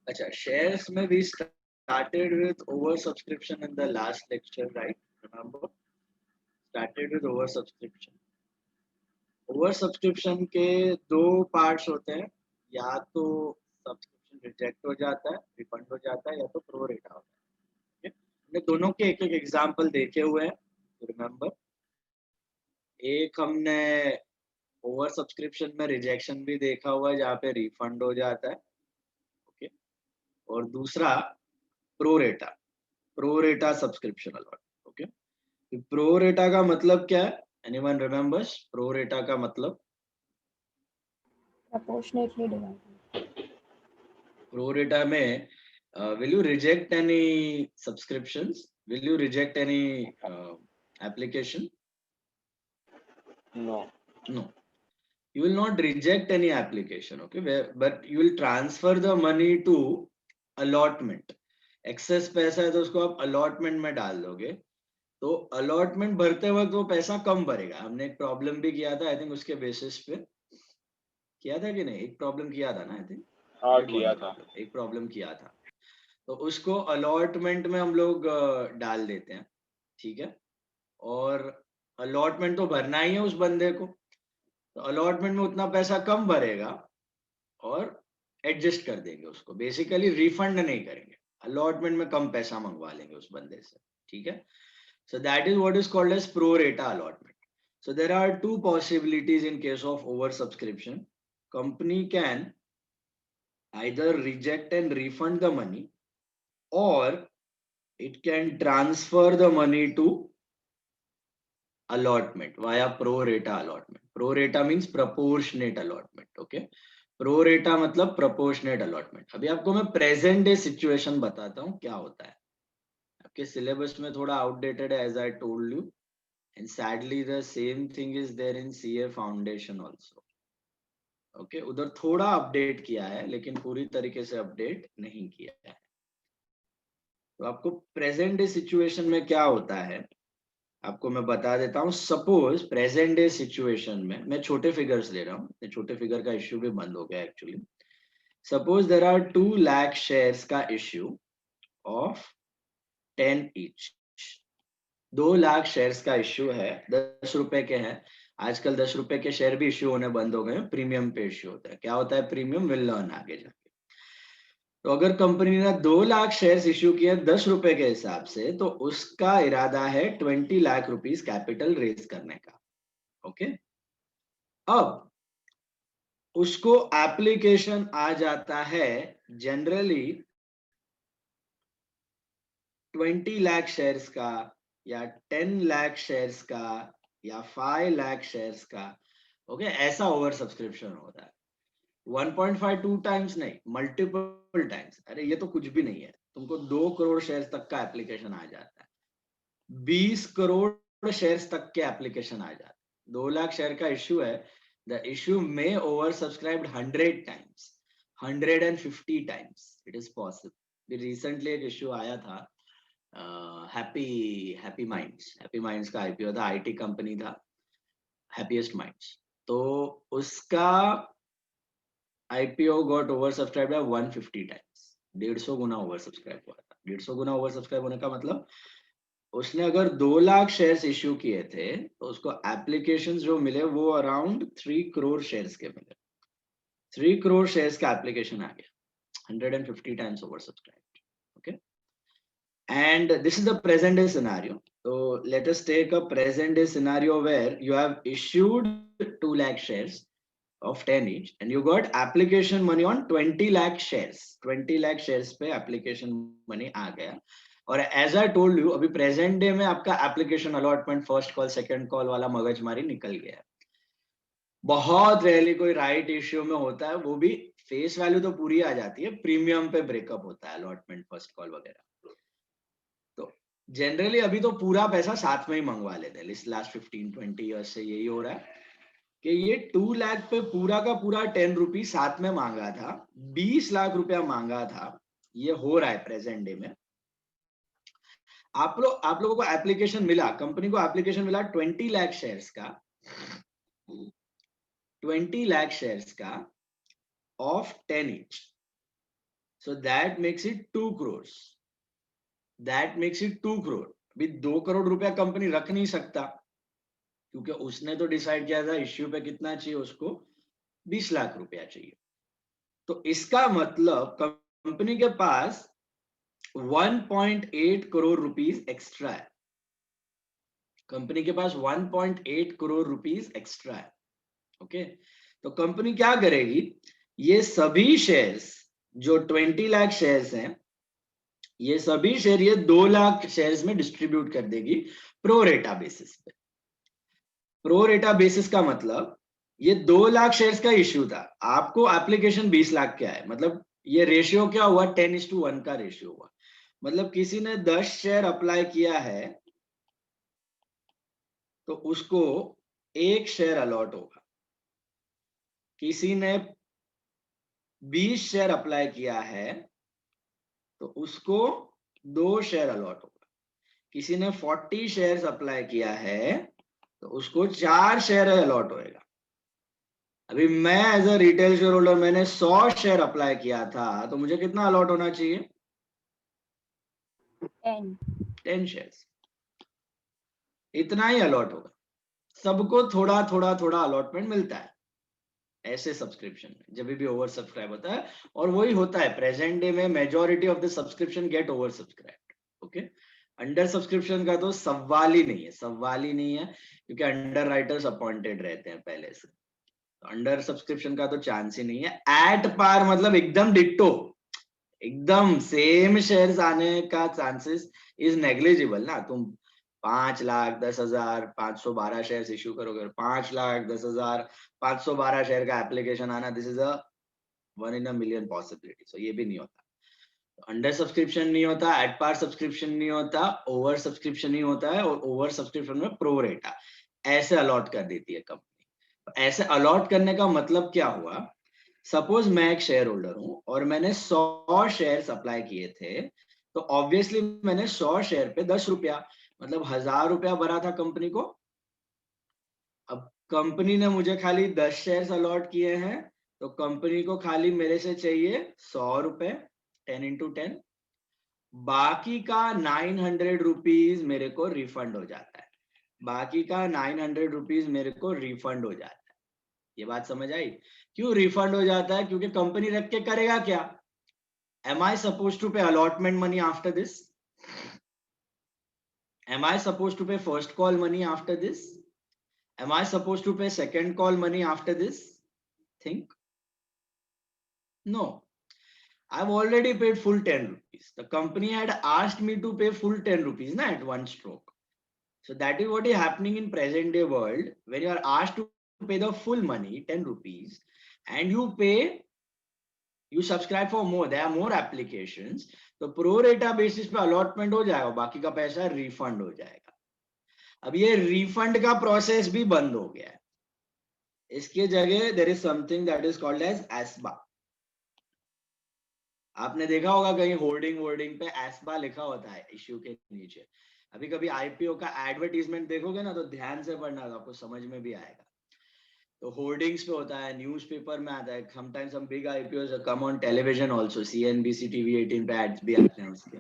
अच्छा, shares में we started with oversubscription in the last lecture, right? Remember? Started with oversubscription. Oversubscription के दो parts होते हैं, या तो subscription reject हो जाता है, refund हो जाता है, या तो pro rata होता है. हमने दोनों के एक एक एग्जाम्पल देखे हुए हैं. रिमेम्बर, एक हमने ओवर सब्सक्रिप्शन में रिजेक्शन भी देखा हुआ है जहाँ पे रिफंड हो जाता है. ओके, और दूसरा प्रो रेटा सब्सक्रिप्शन अलॉट. ओके, प्रो रेटा का मतलब क्या है? एनीवन रिमेम्बर्स प्रो रेटा का मतलब? proportionately divided. प्रो रेटा में will you reject any subscriptions? Will you reject any application? No. No. You will not reject any application, okay, but you will transfer the money to allotment. Excess पैसा है तो उसको आप allotment में डाल दोगे, तो अलॉटमेंट भरते वक्त वो पैसा कम भरेगा. हमने एक प्रॉब्लम भी किया था, आई थिंक उसके बेसिस पे किया था कि नहीं? एक प्रॉब्लम किया था ना, आई थिंक. हाँ, किया था. एक प्रॉब्लम किया था, तो उसको अलॉटमेंट में हम लोग डाल देते हैं. ठीक है, और अलॉटमेंट तो भरना ही है उस बंदे को, तो अलॉटमेंट में उतना पैसा कम भरेगा और एडजस्ट कर देंगे उसको. बेसिकली रिफंड नहीं करेंगे, अलॉटमेंट में कम पैसा मंगवा लेंगे उस बंदे से. ठीक है, so that is what is called as pro rata allotment. So there are two possibilities in case of oversubscription. Company can either reject and refund the money, or it can transfer the money to allotment via pro rata allotment. Pro rata means proportionate allotment. Okay, pro rata मतलब proportionate allotment. अभी आपको मैं present day situation बताता हूँ क्या होता है. आपके सिलेबस में थोड़ा आउटडेटेड है, as I told you, and sadly the same thing is there in CA Foundation also. Okay, उधर थोड़ा अपडेट किया है लेकिन पूरी तरीके से अपडेट नहीं किया है. तो आपको प्रेजेंट डे सिचुएशन में क्या होता है आपको मैं बता देता हूँ. सपोज प्रेजेंट डे सिचुएशन में मैं छोटे फिगर्स ले रहा हूँ, छोटे फिगर का इश्यू भी बंद हो गया actually. Suppose there are 2 lakh shares का issue of 10 each. 2 lakh shares का इश्यू है, 10 रुपए के हैं. आजकल 10 रुपए के शेयर भी इश्यू होने बंद हो गए, प्रीमियम पे इश्यू होता है. क्या होता है प्रीमियम? विल लर्न आगे जाके. तो अगर कंपनी ने 2 लाख शेयर्स इश्यू किए 10 रुपए के हिसाब से, तो उसका इरादा है 20 लाख रुपीस कैपिटल रेज करने का. ओके, अब उसको एप्लीकेशन आ जाता है जनरली 20 लाख शेयर्स का, या 10 लाख शेयर्स का, या 5 लाख शेयर्स का. ओके, ऐसा ओवर सब्सक्रिप्शन होता है. 1.52 टाइम्स नहीं, मल्टीपल टाइम्स. अरे ये तो कुछ भी नहीं है, तुमको 2 करोड़ शेयर्स तक का एप्लीकेशन आ जाता है, 20 करोड़ शेयर्स तक के एप्लीकेशन आ जाता है. 2 लाख शेयर का इश्यू है, द इश्यू में over subscribed 100 times, 150 times. It is possible. Recently एक इश्यू आया था, हैप्पी माइंड्स का आईपीओ था, आईटी कंपनी था हैप्पीएस्ट माइंड्स. तो उसका IPO got over subscribe 150 times. 150 गुना ओवर सब्सक्राइब हुआ था. 150 गुना ओवर सब्सक्राइब होने का मतलब उसने अगर 2 लाख शेयर्स इश्यू किए थे तो उसको एप्लीकेशंस जो मिले वो अराउंड 3 करोड़ शेयर्स के मिले. 3 करोड़ शेयर्स का एप्लीकेशन आ गया, 150 times oversubscribed. Okay, and this is the present day scenario. So let us take a present day scenario where you have issued 2 lakh shares of 10 each and you got application money on 20 lakh shares. 20 lakh shares पे application money आ गया. और as I told you, अभी present day में आपका application allotment first call second call वाला मगजमारी निकल गया है. बहुत रेयरली कोई राइट इश्यू में होता है, वो भी फेस वैल्यू तो पूरी आ जाती है, प्रीमियम पे ब्रेकअप होता है अलॉटमेंट फर्स्ट कॉल वगैरह. तो जनरली अभी तो पूरा पैसा साथ में ही मंगवा लेते हैं. लास्ट 15-20 ईयर्स से यही हो रहा है कि ये 2 लाख पे पूरा का पूरा 10 रुपीज साथ में मांगा था, 20 लाख रुपया मांगा था. ये हो रहा है प्रेजेंट डे में. आप लोगों को एप्लीकेशन मिला, कंपनी को एप्लीकेशन मिला 20 लाख शेयर्स का, 20 लाख शेयर्स का of 10 each. So that makes it 2 crores. That makes it 2 crore. अभी 2 करोड़ रुपया कंपनी रख नहीं सकता, क्योंकि उसने तो डिसाइड किया था इश्यू पे कितना चाहिए उसको, 20 लाख रुपया चाहिए। तो इसका मतलब कंपनी के पास 1.8 करोड़ रुपीस एक्स्ट्रा है। कंपनी के पास 1.8 करोड़ रुपीस एक्स्ट्रा है। ओके, तो कंपनी क्या करेगी, ये सभी शेयर्स जो 20 लाख शेयर्स हैं, ये सभी शेयर ये 2 लाख शेयर्स में डिस्ट्रीब्यूट कर देगी प्रो रेटा बेसिस पे। प्रो रेटा बेसिस का मतलब ये 2 लाख शेयर्स का इश्यू था, आपको एप्लीकेशन 20 लाख का है, मतलब ये रेशियो क्या हुआ, 10:1 का रेशियो हुआ। मतलब किसी ने 10 शेयर अप्लाई किया है तो उसको 1 शेयर अलॉट होगा। किसी ने 20 शेयर अप्लाई किया है तो उसको 2 शेयर अलॉट होगा। किसी ने 40 शेयर्स अप्लाई किया है तो उसको 4 शेयर अलॉट होएगा। अभी मैं as a retail shareholder मैंने 100 शेयर अप्लाई किया था, तो मुझे कितना अलॉट होना चाहिए, 10 शेयर्स, इतना ही अलॉट होगा। सबको थोड़ा थोड़ा थोड़ा अलॉटमेंट मिलता है ऐसे सब्सक्रिप्शन में, जब भी ओवर सब्सक्राइब होता है। और वही होता है प्रेजेंट डे में, majority of the subscription get over subscribed. Okay, under subscription का तो सवाल ही नहीं है, सवाल ही नहीं है, क्योंकि अंडर राइटर्स अपॉइंटेड रहते हैं पहले से। अंडर सब्सक्रिप्शन का तो चांस ही नहीं है। एट पार मतलब एकदम डिट्टो, एकदम सेम शेयर्स आने का चांसेस इज नेग्लिजिबल ना। तुम 5,10,000 512 शेयर्स इश्यू करोगे, 5,10,512 शेयर का एप्लीकेशन आना, this is a 1 in a million possibility. So ये भी नहीं होता, अंडर सब्सक्रिप्शन नहीं होता, एट पार सब्सक्रिप्शन नहीं होता, ओवर सब्सक्रिप्शन नहीं होता है। और ओवर सब्सक्रिप्शन में प्रो रेटा ऐसे अलॉट कर देती है कंपनी। ऐसे अलॉट करने का मतलब क्या हुआ, सपोज मैं एक शेयर होल्डर हूं और मैंने 100 शेयर अप्लाई किए थे, तो ऑब्वियसली मैंने 100 शेयर पे 10 रुपया, मतलब 1,000 रुपया भरा था कंपनी को। अब कंपनी ने मुझे खाली 10 शेयर अलॉट किए हैं, तो कंपनी को खाली मेरे से चाहिए 100 रुपए, 10 into 10। बाकी का 900 रुपीज मेरे को रिफंड हो जाता है। बाकी का 900 रुपीज मेरे को रिफंड हो जाता है। ये बात समझ आई? क्यों रिफंड हो जाता है? क्योंकि कंपनी रख के करेगा क्या? Am I supposed to pay allotment money after this? Am I supposed to pay first call money after this? Am I supposed to pay second call money after this? Think. No. I've already paid full 10 rupees. The company had asked me to pay full 10 rupees na, at one stroke. So that is what is happening in present day world. When you are asked to pay the full money, 10 rupees, and you pay, you subscribe for more, there are more applications, तो pro रेटा basis पे allotment हो जाएगा, बाकी का पैसा refund हो जाएगा। अब ये रिफंड का प्रोसेस भी बंद हो गया है। इसके जगह there is something that is called as ASBA. आपने देखा होगा कहीं होर्डिंग पे एस्बा लिखा होता है इश्यू के नीचे। अभी कभी आईपीओ का एडवर्टीजमेंट देखोगे ना, तो ध्यान से पढ़ना, तो आपको समझ में भी आएगा। तो होर्डिंग्स पे होता है, न्यूज़पेपर में आता है, sometimes some big IPOs come on television also, CNBC TV 18 पे एड्स भी आते हैं उसके।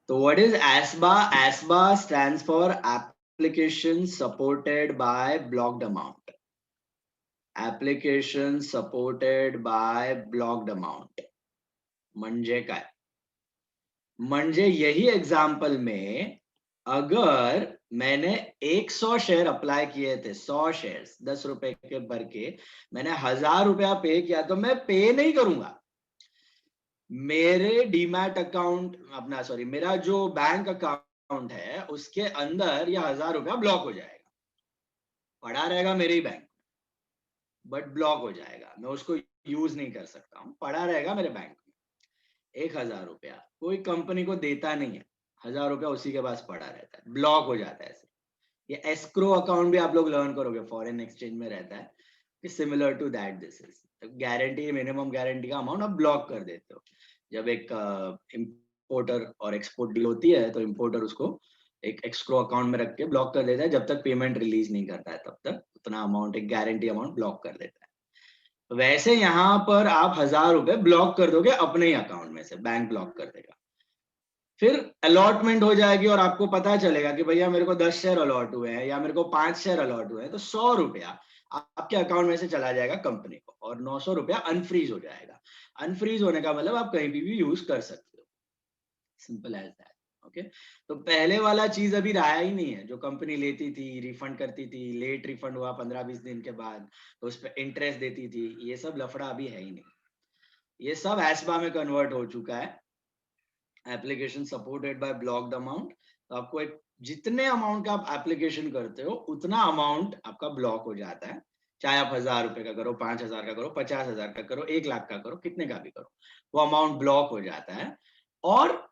तो what is ASBA? ASBA stands for application supported by blocked amount. Application supported by blocked amount म्हणजे काय? म्हणजे यही एग्जांपल में अगर मैंने 100 शेयर अप्लाई किए थे, 100 शेयर्स 10 रुपए के भर के, मैंने 1,000 रुपया पे किया, तो मैं पे नहीं करूंगा। मेरे डीमैट अकाउंट अपना सॉरी मेरा जो बैंक अकाउंट है उसके अंदर ये 1,000 रुपया ब्लॉक हो जाएगा, पड़ा रहेगा मेरे ही बैंक, बट ब्लॉक हो जाएगा, मैं उसको यूज नहीं कर सकता हूँ, पड़ा रहेगा मेरे बैंक में। 1,000 रुपया कोई कंपनी को देता नहीं है, 1,000 रुपया उसी के पास पड़ा रहता है, ब्लॉक हो जाता है। ये एस्क्रो अकाउंट भी आप लोग लर्न करोगे, फॉरेन एक्सचेंज में रहता है, similar to that this is guarantee, minimum guarantee का अमाउंट आप ब्लॉक कर देते हो। जब एक इम्पोर्टर और एक्सपोर्ट डील होती है तो इम्पोर्टर उसको एक एस्क्रो अकाउंट में रख के ब्लॉक कर देता है, जब तक पेमेंट रिलीज नहीं करता है तब तक उतना अमाउंट, एक गारंटी अमाउंट ब्लॉक कर देता है। वैसे यहाँ पर आप 1000 रुपए ब्लॉक कर दोगे अपने ही अकाउंट में से, बैंक ब्लॉक कर देगा। फिर अलॉटमेंट हो जाएगी और आपको पता चलेगा कि भैया मेरे को 10 शेयर अलॉट हुए हैं या मेरे को 5 शेयर अलॉट हुए हैं, तो 100 रुपया आपके अकाउंट में से चला जाएगा कंपनी को और 900 रुपया अनफ्रीज हो जाएगा। अनफ्रीज होने का मतलब आप कहीं भी यूज कर सकते हो, सिंपल एज दैट। ओके, तो पहले वाला चीज अभी रहा ही नहीं है, जो कंपनी लेती थी, रिफंड करती थी, लेट रिफंड हुआ 15-20 दिन के बाद तो उस पर इंटरेस्ट देती थी, ये सब लफड़ा अभी है ही नहीं। ये सब एस्बा में कन्वर्ट हो चुका है, application supported by blocked amount. तो आपको एक जितने अमाउंट का आप एप्लीकेशन करते हो उतना अमाउंट आपका ब्लॉक हो जाता है, चाहे आप 1000 रुपए का करो, 5000 का करो, 50,000 का करो, 1 लाख का करो, कितने का भी करो, वो अमाउंट ब्लॉक हो जाता है। और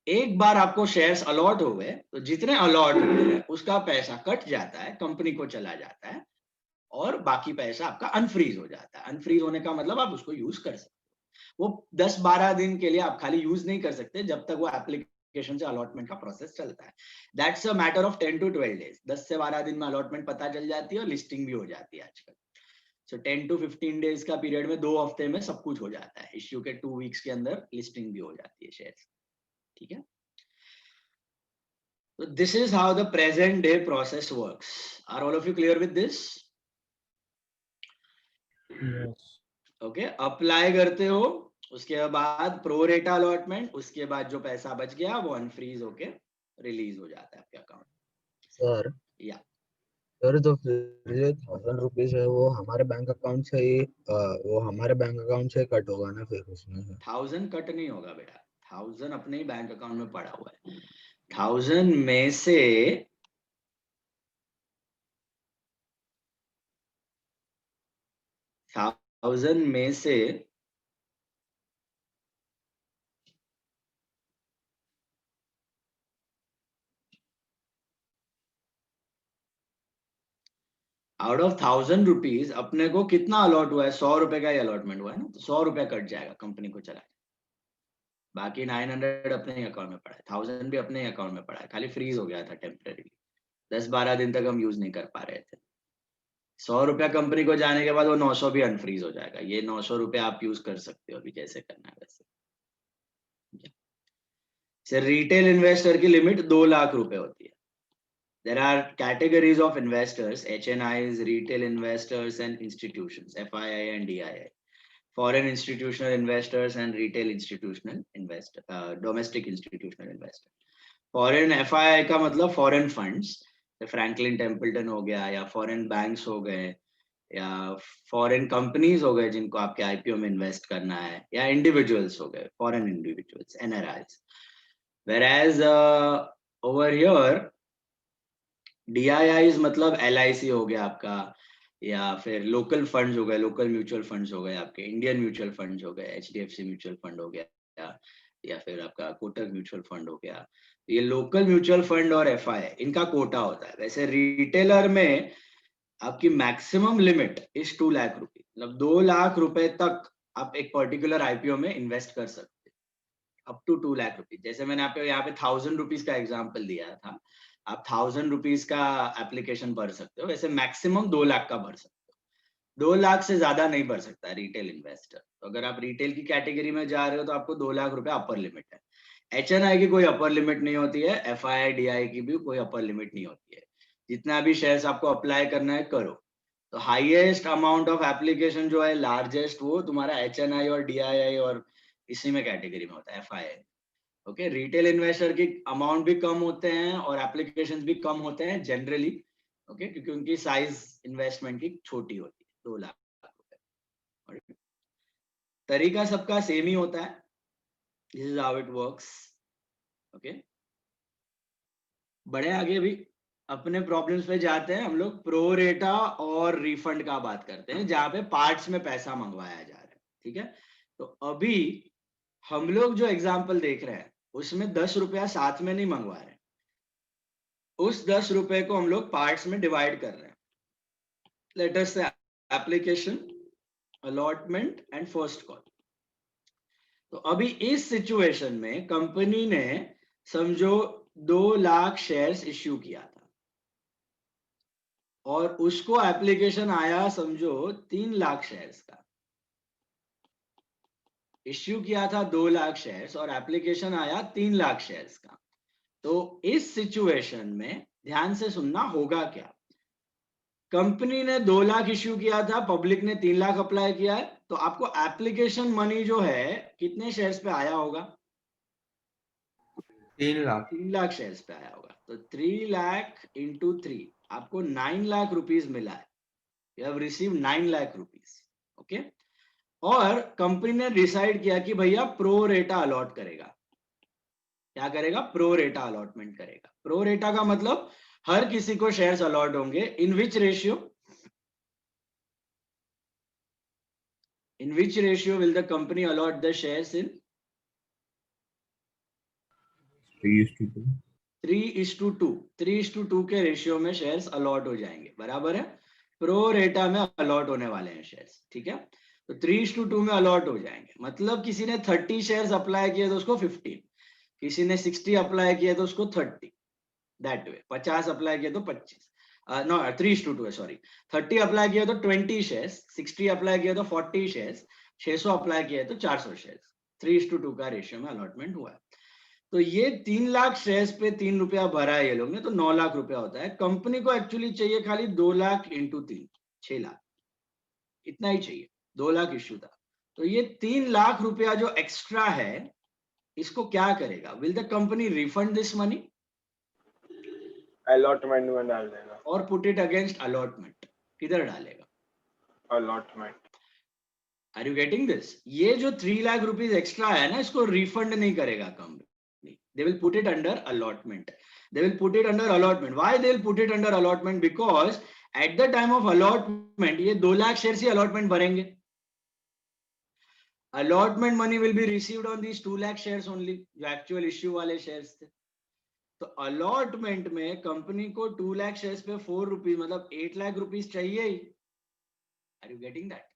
एक बार आपको शेयर्स अलॉट हो गए तो जितने अलॉट हुए हैं उसका पैसा कट जाता है, कंपनी को चला जाता है और बाकी पैसा आपका अनफ्रीज हो जाता है। अनफ्रीज होने का मतलब आप उसको यूज कर सकते हो, वो 10-12 दिन के लिए आप खाली यूज नहीं कर सकते जब तक वो एप्लीकेशन से अलॉटमेंट का प्रोसेस चलता है। That's a matter of 10 to 12 days। 10 से 12 दिन में अलॉटमेंट पता चल जाती है और लिस्टिंग भी हो जाती है आजकल। सो 10 to 15 डेज का पीरियड में, 2 हफ्ते में सब कुछ हो जाता है, इश्यू के 2 वीक्स के अंदर लिस्टिंग भी हो जाती है शेयर्स। ठीक है, so this is how the present day process works. Are all of you clear with this? Yes. Okay, apply करते हो, उसके बाद प्रो रेटा अलॉटमेंट, उसके बाद जो पैसा बच गया वो अनफ्रीज होके रिलीज हो जाता है आपके अकाउंट। सर या सर, तो फिर ये 1000 रुपीज है वो हमारे बैंक अकाउंट से ही कट होगा ना फिर उसमें से? 1000 कट नहीं होगा बेटा, 1000 अपने ही बैंक अकाउंट में पड़ा हुआ है। 1000 में से आउट ऑफ 1000 रुपीज अपने को कितना अलॉट हुआ है? 100 रुपए का ही अलॉटमेंट हुआ है ना, तो 100 रुपया कट जाएगा, कंपनी को चला, बाकी 900 अपने ही अकाउंट में पड़ा है, 1000 भी अपने ही अकाउंट में पड़ा है, खाली फ्रीज हो गया था टेम्परेरी। 10-12 दिन तक हम यूज नहीं कर पा रहे थे। 100 रुपया कंपनी को जाने के बाद वो 900 भी अनफ्रीज हो जाएगा। ये 900 रुपया आप यूज कर सकते हो अभी, जैसे करना है वैसे। सर रिटेल इन्वेस्टर की लिमिट 2 लाख रुपए होती है। There are categories of investors: HNIs, retail investors and institutions, FII and DII. Foreign institutional investors and retail institutional investor, domestic institutional investor. Foreign FII का मतलब foreign funds, फ्रैंकलिन टेम्पल्टन हो गया, या foreign banks हो गए, या foreign companies हो गए जिनको आपके आईपीओ में इन्वेस्ट करना है, या इंडिविजुअल्स हो गए, foreign individuals, NRIs. Whereas over here DIIs मतलब LIC हो गया आपका, या फिर लोकल फंड्स हो गए, लोकल म्यूचुअल फंड्स हो गए आपके, इंडियन म्यूचुअल फंड्स हो गए, HDFC म्यूचुअल फंड हो गया, या फिर आपका कोटक म्यूचुअल फंड हो गया। ये लोकल म्यूचुअल फंड और FI इनका कोटा होता है। वैसे रिटेलर में आपकी मैक्सिमम लिमिट इज 2 लाख रुपए, मतलब 2 लाख रुपए तक आप एक पर्टिकुलर आईपीओ में इन्वेस्ट कर सकते हैं, अप टू 2 लाख रुपीज। जैसे मैंने आपको यहाँ पे 1000 रुपीज का एग्जाम्पल दिया था, आप 1000 रुपीज का एप्लीकेशन भर सकते हो, वैसे मैक्सिमम 2 लाख का भर सकते हो। 2 लाख से ज्यादा नहीं भर सकता रिटेल इन्वेस्टर। तो अगर आप रिटेल की कैटेगरी में जा रहे हो तो आपको 2 लाख रुपए अपर लिमिट है। HNI की कोई अपर लिमिट नहीं होती है, FII DI की भी कोई अपर लिमिट नहीं होती है। जितना भी शेयर्स आपको अप्लाई करना है करो। तो हाईएस्ट अमाउंट ऑफ एप्लीकेशन जो है, लार्जेस्ट, वो तुम्हारा HNI और DII और इसी में कैटेगरी में होता है, FII। ओके, रिटेल इन्वेस्टर की अमाउंट भी कम होते हैं और एप्लीकेशंस भी कम होते हैं जनरली, ओके, क्योंकि उनकी साइज इन्वेस्टमेंट की छोटी होती है, 2 लाख रुपए। तरीका सबका सेम ही होता है, this is how it works. Okay, बड़े आगे भी अपने प्रॉब्लम्स पे जाते हैं। हम लोग प्रो रेटा और रिफंड का बात करते हैं, जहां पे पार्ट्स में पैसा मंगवाया जा रहा है। ठीक है, तो अभी हम लोग जो एग्जाम्पल देख रहे हैं उसमें 10 रुपया साथ में नहीं मंगवा रहे, उस 10 रुपए को हम लोग पार्ट्स में डिवाइड कर रहे हैं। लेट अस से application, allotment and first call. तो अभी इस सिचुएशन में कंपनी ने समझो 2 लाख शेयर्स इश्यू किया था और उसको एप्लीकेशन आया समझो 3 लाख शेयर्स का। इश्यू किया था 2 लाख शेयर्स और एप्लीकेशन आया 3 लाख शेयर्स का। तो इस सिचुएशन में ध्यान से सुनना, होगा क्या? कंपनी ने 2 लाख इश्यू किया था, पब्लिक ने 3 लाख अप्लाई किया है, तो आपको एप्लीकेशन मनी जो है कितने शेयर्स पे आया होगा? 3 लाख 3 लाख शेयर्स पे आया होगा। तो 3 लाख इंटू 3 आपको 9 लाख रुपीज मिला है। You have receive 9 lakh rupees. Okay, और कंपनी ने डिसाइड किया कि भैया प्रो रेटा अलॉट करेगा। क्या करेगा? प्रो रेटा अलॉटमेंट करेगा। प्रो रेटा का मतलब हर किसी को शेयर्स अलॉट होंगे। In which ratio? In which ratio will the company allot the shares in? 3:2 3:2। 3:2 के रेशियो में शेयर्स अलॉट हो जाएंगे, बराबर है? प्रो रेटा में अलॉट होने वाले हैं शेयर्स, ठीक है? तो 3:2 में अलॉट हो जाएंगे। मतलब किसी ने 30 शेयर्स अप्लाई किए तो उसको 15, किसी ने 60 अप्लाई किए तो उसको 30, दैट वे। 50 अप्लाई किए तो 25, नो 3:2 है, सॉरी। 30 अप्लाई किया तो 20 शेयर्स, 60 अप्लाई किया तो 40 शेयर्स, 600 अप्लाई किया तो 400 शेयर्स। 3:2 का रेशियो में अलॉटमेंट हुआ है। तो ये 3 लाख शेयर्स पे 3 रुपया भरा है ये लोग ने, तो 9 लाख रुपया होता है। कंपनी को एक्चुअली चाहिए खाली 2 लाख इंटू 3, 6 लाख, इतना ही चाहिए। 2 लाख इश्यू था, तो ये 3 लाख रुपया जो एक्स्ट्रा है इसको क्या करेगा? Will the company refund this money allotment में डाल देगा। और पुट इट अगेंस्ट अलॉटमेंट? किधर डालेगा? Allotment. Are you getting this? ये जो 3 लाख रुपीज एक्स्ट्रा है ना, इसको रिफंड नहीं करेगा company. They will put it under allotment. They will put it under allotment. Why they will put it under allotment? Because at the time of allotment ये 2 lakh share ही allotment भरेंगे। Allotment money will be received on these 2 lakh shares only, जो actual issue वाले shares थे। तो allotment में company को 2 lakh shares पे 4 रुपीज मतलब 8 लाख रुपीज चाहिए ही। Are you getting that?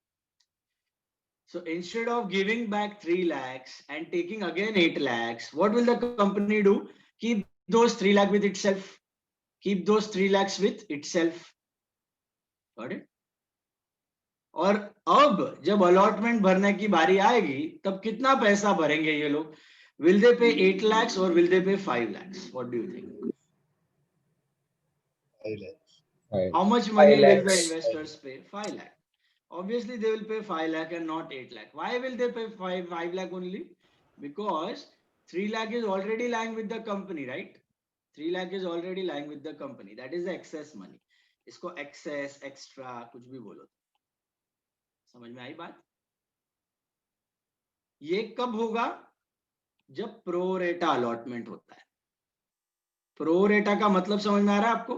So instead of giving back 3 lakhs and taking again 8 lakhs, what will the company do? Keep those 3 lakh with itself. Keep those 3 lakhs with itself. Got it? और अब जब allotment भरने की बारी आएगी तब कितना पैसा भरेंगे ये लोग? Will they pay 8 lakhs or will they pay 5 lakhs? What do you think? 5 lakhs. How much money 5 will the lakhs. investors pay? 5 lakh. Obviously they will pay 5 lakh and not 8 lakh. Why will they pay 5 lakh only? Because 3 lakh is already lying with the company, right? 3 lakh is already lying with the company. That is the excess money. इसको excess, extra कुछ भी बोलो। समझ में आई बात? ये कब होगा? जब प्रो रेटा अलॉटमेंट होता है। प्रो रेटा का मतलब समझ में आ रहा है आपको?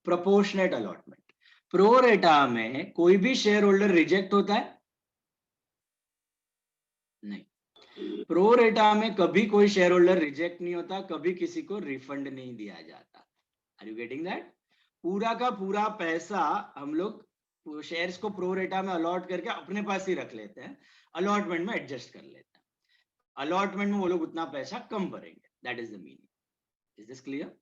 Proportionate allotment. प्रो रेटा में कोई भी शेयर होल्डर रिजेक्ट होता है? नहीं। प्रो रेटा में कभी कोई शेयर होल्डर रिजेक्ट नहीं होता, कभी किसी को रिफंड नहीं दिया जाता। Are you getting that? पूरा का पूरा पैसा हम लोग शेयर्स को प्रो रेटा में अलॉट करके अपने पास ही रख लेते हैं, अलॉटमेंट में एडजस्ट कर लेते हैं। अलॉटमेंट में वो लोग उतना पैसा कम भरेंगे। That is the meaning. Is this clear?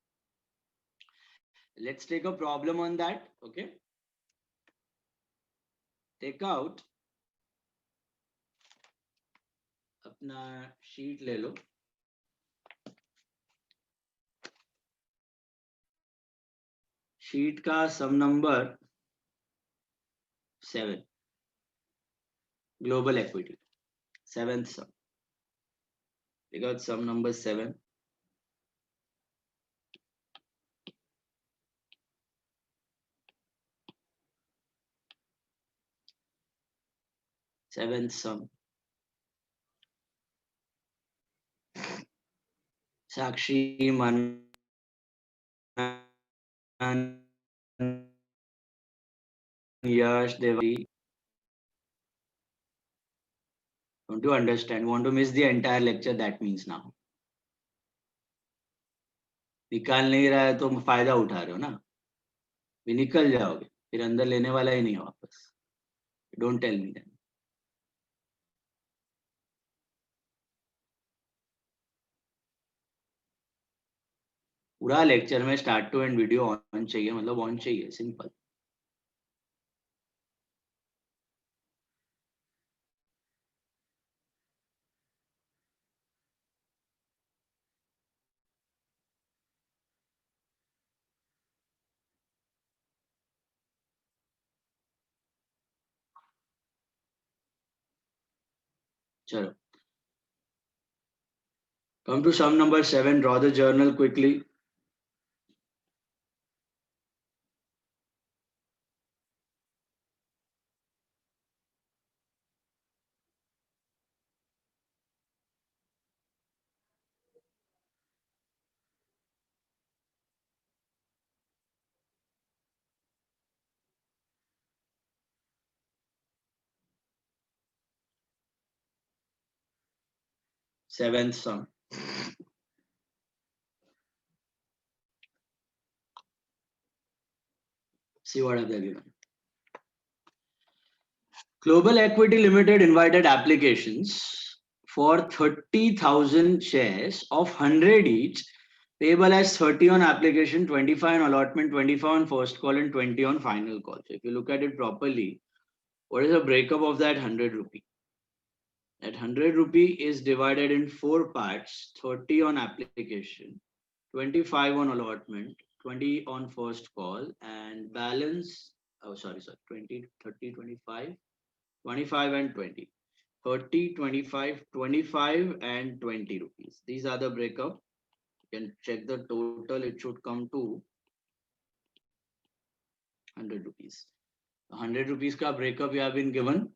Let's take a problem on that. Okay, take out अपना शीट ले लो। शीट का sum number 7, global equity, 7th sum. We got sum number 7. Seventh sum. Sakshi Manan Yash Devi. Don't you understand? Want to miss the entire lecture? That means now. निकाल नहीं रहा है तो फायदा उठा रहे हो ना? भी निकल जाओगे, फिर अंदर लेने वाला ही नहीं है वापस। Don't tell me that. पूरा लेक्चर में start to end video on चाहिए, मतलब ऑन चाहिए, सिंपल। चलो, come to sum number 7. Draw the journal quickly. Seventh sum. See what have they given. Global Equity Limited invited applications for 30,000 shares of 100 each, payable as 30 on application, 25 on allotment, 25 on first call, and 20 on final call. So if you look at it properly, what is the breakup of that 100 rupee? That 100 rupee is divided in 4 parts: 30 on application, 25 on allotment, 20 on first call, and balance, 20, 30, 25, 25 and 20. 30, 25, 25 and 20 rupees. These are the breakup. You can check the total. It should come to 100 rupees. 100 rupees ka breakup you have been given.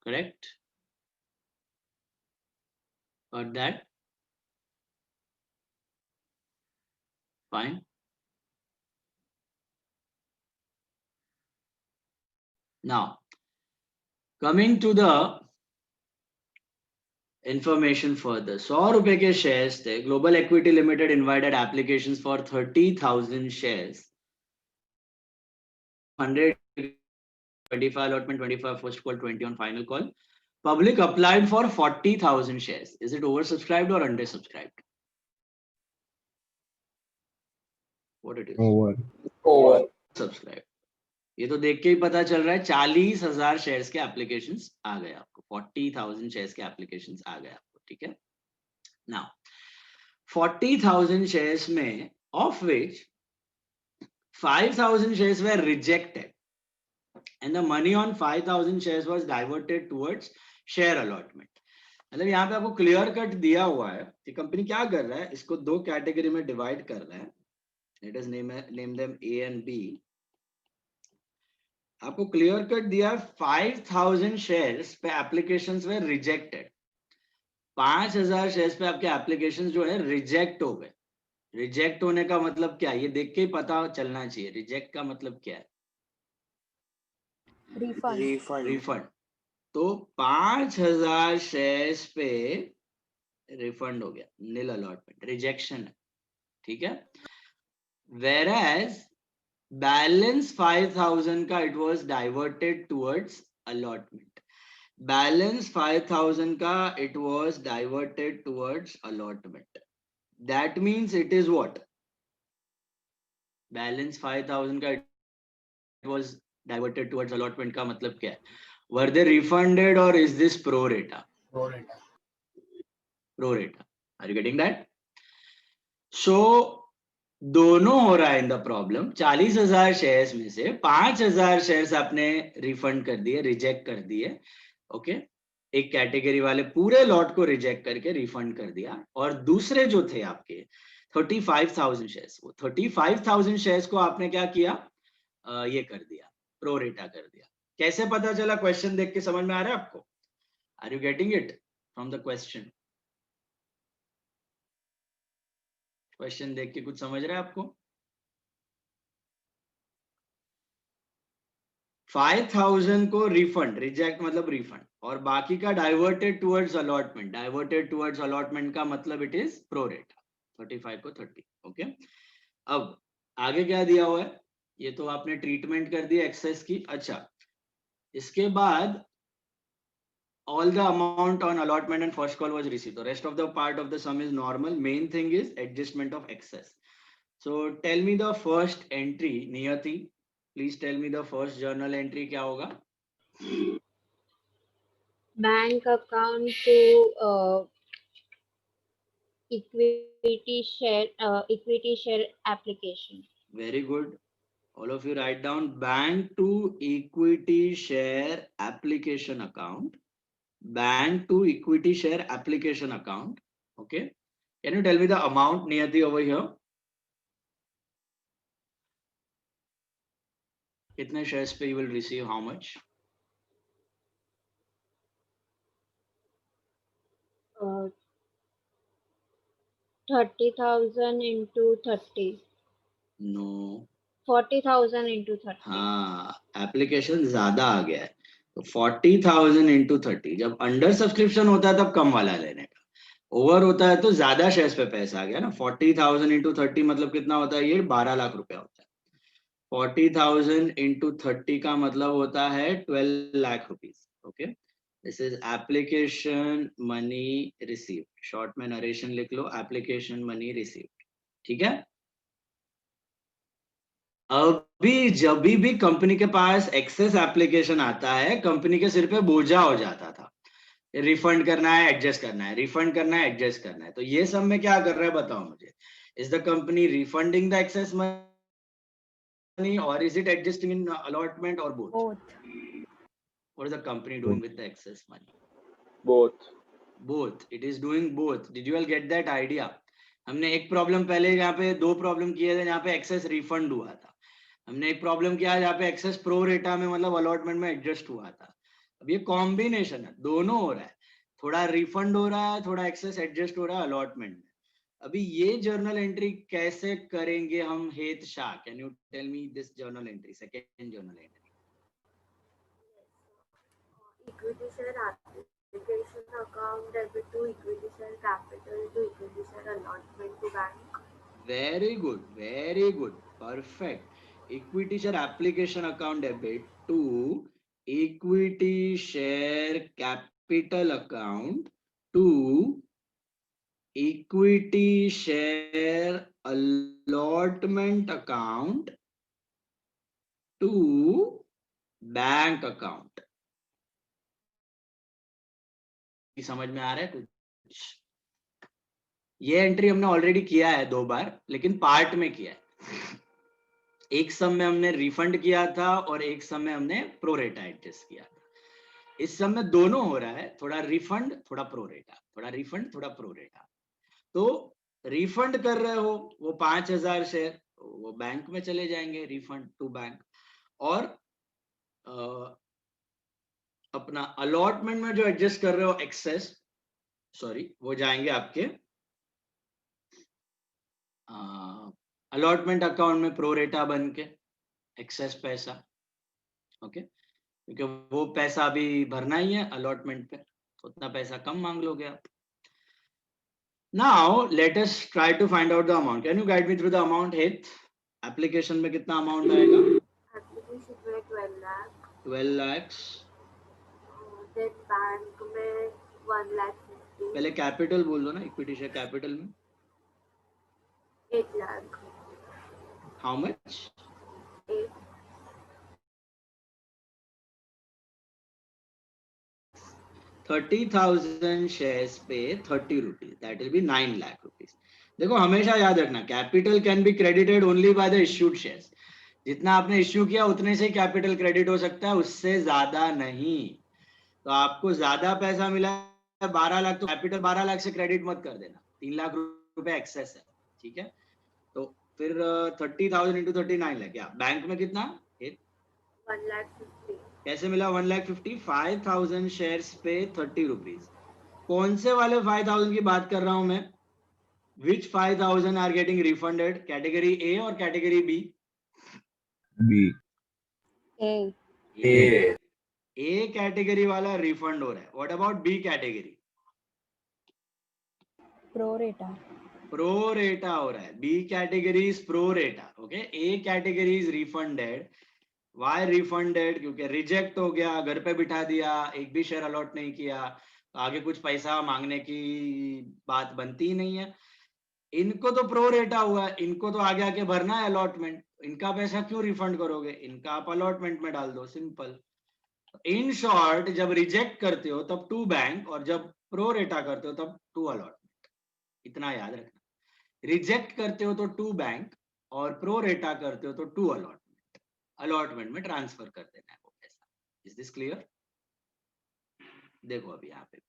Correct? Got that? Fine. Now, coming to the information further. 100 रुपए के shares थे. Global Equity Limited invited applications for 30,000 shares. 100, 25 allotment, 25 first call, 20 on final call. Public applied for 40,000 shares. Is it oversubscribed or undersubscribed? What it is? Over. Subscribe. ये तो देख के ही पता चल रहा है 40,000 शेयर्स के एप्लीकेशंस आ गए आपको, 40,000 शेयर्स के एप्लीकेशंस आ गए आपको, ठीक है। नाउ 40,000 शेयर्स में of which 5,000 shares were rejected and the money on 5,000 shares was diverted towards share allotment. मतलब यहाँ पे आपको क्लियर कट दिया हुआ है कि कंपनी क्या कर रहा है, इसको दो कैटेगरी में डिवाइड कर रहा है. Let us name them A and B. आपको क्लियर कट दिया है 5,000 शेयर्स पे एप्लीकेशंस में रिजेक्टेड. 5,000 शेयर्स पे आपके एप्लीकेशंस जो है रिजेक्ट हो गए. रिजेक्ट होने का मतलब क्या है, ये देख के ही पता चलना चाहिए. रिजेक्ट का मतलब क्या है? रिफंड. तो 5,000 शेयर्स पे रिफंड हो गया, नील अलॉटमेंट, रिजेक्शन है, ठीक है. Whereas बैलेंस 5,000 का it was diverted towards allotment. Balance 5,000 का it was diverted towards allotment. That means it is what? Balance 5,000 का it was diverted towards allotment का मतलब क्या है? वर दे रिफंडेड और is this pro rata? Pro rata. Are you getting that? So दोनों हो रहा है इन द प्रॉब्लम. 40,000 शेयर्स में से 5,000 शेयर्स आपने रिफंड कर दिए, रिजेक्ट कर दिए. ओके, एक कैटेगरी वाले पूरे लॉट को रिजेक्ट करके रिफंड कर दिया. और दूसरे जो थे आपके 35,000 शेयर्स, वो 35,000 शेयर्स को आपने क्या किया? ये कर दिया, प्रो रेटा कर दिया. कैसे पता चला? क्वेश्चन देख के समझ में आ रहा है आपको? Are you getting it from the question? Question देख के कुछ समझ रहे हैं आपको? 5,000 को रिफंड, रिजेक्ट मतलब रिफंड, और बाकी का diverted towards allotment. Diverted towards allotment का मतलब इट इज प्रो रेटा. 35 को 30. ओके, अब आगे क्या दिया हुआ है? ये तो आपने ट्रीटमेंट कर दिया एक्सेस की. अच्छा, इसके बाद all the amount on allotment and first call was received. The rest of the part of the sum is normal. Main thing is adjustment of excess. So tell me the first entry, Niyati. Please tell me the first journal entry क्या होगा? Bank account to equity share application. Very good. All of you write down bank to equity share application account. Bank to equity share application account. Okay. Can you tell me the amount, Niyati, over here? कितने shares पे you will receive how much? 30,000 into 30. No. 40,000 into 30. हाँ, application ज्यादा आ गया है तो 40,000 into 30. जब under subscription होता है तब कम वाला लेने का, ओवर होता है तो ज्यादा शेयर्स पे पैसा आ गया ना. 40,000 इंटू 30 मतलब कितना होता है? ये 12 लाख रुपया होता है. 40,000 इंटू 30 का मतलब होता है 12 lakh rupees. Okay, this is application money received. Short में नरेशन लिख लो, एप्लीकेशन मनी रिसीव्ड. ठीक है. अभी जब भी कंपनी के पास एक्सेस एप्लीकेशन आता है, कंपनी के सिर पे बोझा हो जाता था. रिफंड करना है, एडजस्ट करना है, रिफंड करना है, एडजस्ट करना है. तो ये सब में क्या कर रहा है बताओ मुझे. Is the company refunding the excess money और is it adjusting in allotment और both? Both. What is the company doing with the excess money? Both. Both. It is doing both. Did you all get that idea? हमने एक problem पहले यहाँ पे दो problem किए थे जहाँ पे एक्सेस रिफंड हुआ था. हमने एक प्रॉब्लम किया जहाँ पे एक्सेस प्रो रेटा में मतलब अलॉटमेंट में एडजस्ट हुआ था. अब ये कॉम्बिनेशन है, दोनों हो रहा है. थोड़ा रिफंड हो रहा है, थोड़ा एक्सेस एडजस्ट हो रहा है अलॉटमेंट में. अभी ये जर्नल एंट्री कैसे करेंगे हम, Het Shah? Can you tell me this journal entry, second journal entry? Equity share application account debit to equity share capital to equity share allotment to bank. Very good, very good, perfect. Equity share application account debit to equity share capital account to equity share allotment account to bank account. समझ में आ रहा है कुछ? ये entry हमने already किया है 2 बार, लेकिन पार्ट में किया है. एक सम में हमने रिफंड किया था और एक सम में हमने प्रोरेटा एडजस्ट किया था. इस सम में दोनों हो रहा है, थोड़ा रिफंड थोड़ा प्रोरेटा, थोड़ा रिफंड थोड़ा प्रोरेटा. तो रिफंड कर रहे हो वो 5,000 शेयर वो बैंक में चले जाएंगे, रिफंड टू बैंक. और अपना अलॉटमेंट में जो एडजस्ट कर रहे हो एक्सेस, सॉरी, वो जाएंगे आपके अलॉटमेंट अकाउंट में प्रोरेटा बन के एक्सेस पैसा. ओके, क्योंकि वो पैसा अभी भरना ही है अलॉटमेंट पे, उतना पैसा कम मांग लोगे आप. Now let us try to find out the amount. Can you guide me through the amount हित? एप्लीकेशन में कितना अमाउंट आएगा? Application में 12 lakh. 12 lakhs. Then bank में 1 lakh 50. पहले कैपिटल बोल दो ना, इक्विटी शेयर कैपिटल में 8 lakh. How much? 8. $30,000 शेयर्स पे 30 rupees, that will be 9 lakh rupees. देखो हमेशा याद रखना, capital can be credited only by the issued shares. जितना आपने इश्यू किया उतने से कैपिटल क्रेडिट हो सकता है, उससे ज्यादा नहीं. तो आपको ज्यादा पैसा मिला 12 लाख, तो कैपिटल 12 लाख से क्रेडिट मत कर देना, 3 लाख रुपए एक्सेस है. ठीक है, तो फिर 30,000 इंटू 39 लाख. क्या बैंक में कितना? 1 lakh 50. कैसे मिला 1 लाख 50? 5,000 शेयर्स पे 30 रुपीज. कौन से वाले 5,000 की बात कर रहा हूं मैं? Which 5,000 are getting refunded? Category A और category B? B. A. A category वाला रिफंड हो रहा है. What about B category? Pro rata. Pro rata हो रहा है. B category is pro rata. Okay, A category is refunded, why refunded? क्योंकि reject हो गया, घर पे बिठा दिया, एक भी शेयर अलॉट नहीं किया, तो आगे कुछ पैसा मांगने की बात बनती ही नहीं है। इनको तो प्रो रेटा हुआ है, इनको तो आगे आके भरना है अलॉटमेंट, इनका पैसा क्यों रिफंड करोगे? इनका आप अलॉटमेंट में डाल दो, सिंपल। इन शॉर्ट, जब रिजेक्ट करते हो तब टू बैंक, और जब प्रो रेटा करते हो तब टू अलॉटमेंट। इतना याद रखना, रिजेक्ट करते हो तो टू बैंक, और प्रो रेटा करते हो तो टू अलॉटमेंट। अलॉटमेंट में ट्रांसफर कर देना है वो पैसा। Is this clear? देखो अभी यहाँ पे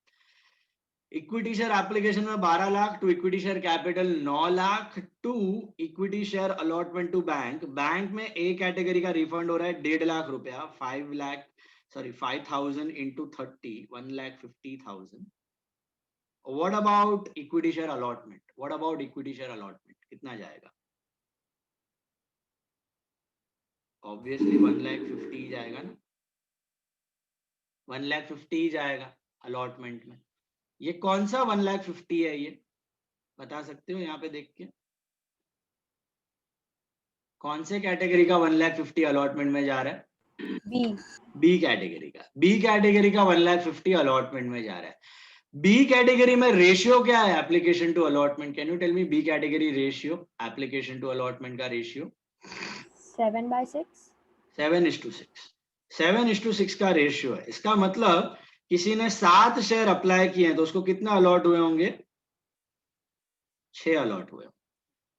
इक्विटी शेयर एप्लीकेशन में 12 lakh to equity share capital 9 lakh to equity share allotment to bank. Bank में ए कैटेगरी का रिफंड हो रहा है 1.5 लाख रुपया, 5,000 into 30, 1,50,000। What about equity share allotment? What about equity share allotment? कितना जाएगा? ऑब्वियसली 1,50,000 जाएगा ना, 1,50,000 जाएगा अलॉटमेंट में। ये कौन सा 1,50,000 है? ये बता सकते हो यहाँ पे देख के? कौन से कैटेगरी का 1,50,000 अलॉटमेंट में जा रहा है? बी कैटेगरी का। बी कैटेगरी का 1,50,000 अलॉटमेंट में जा रहा है। बी कैटेगरी में रेशियो क्या है application to allotment? Can you tell me B category ratio, application to allotment का रेशियो? 7/6। 7:6। 7:6 का रेशियो है। इसका मतलब किसी ने 7 शेयर अप्लाई किए हैं तो उसको कितना अलॉट हुए होंगे? 6 अलॉट हुए।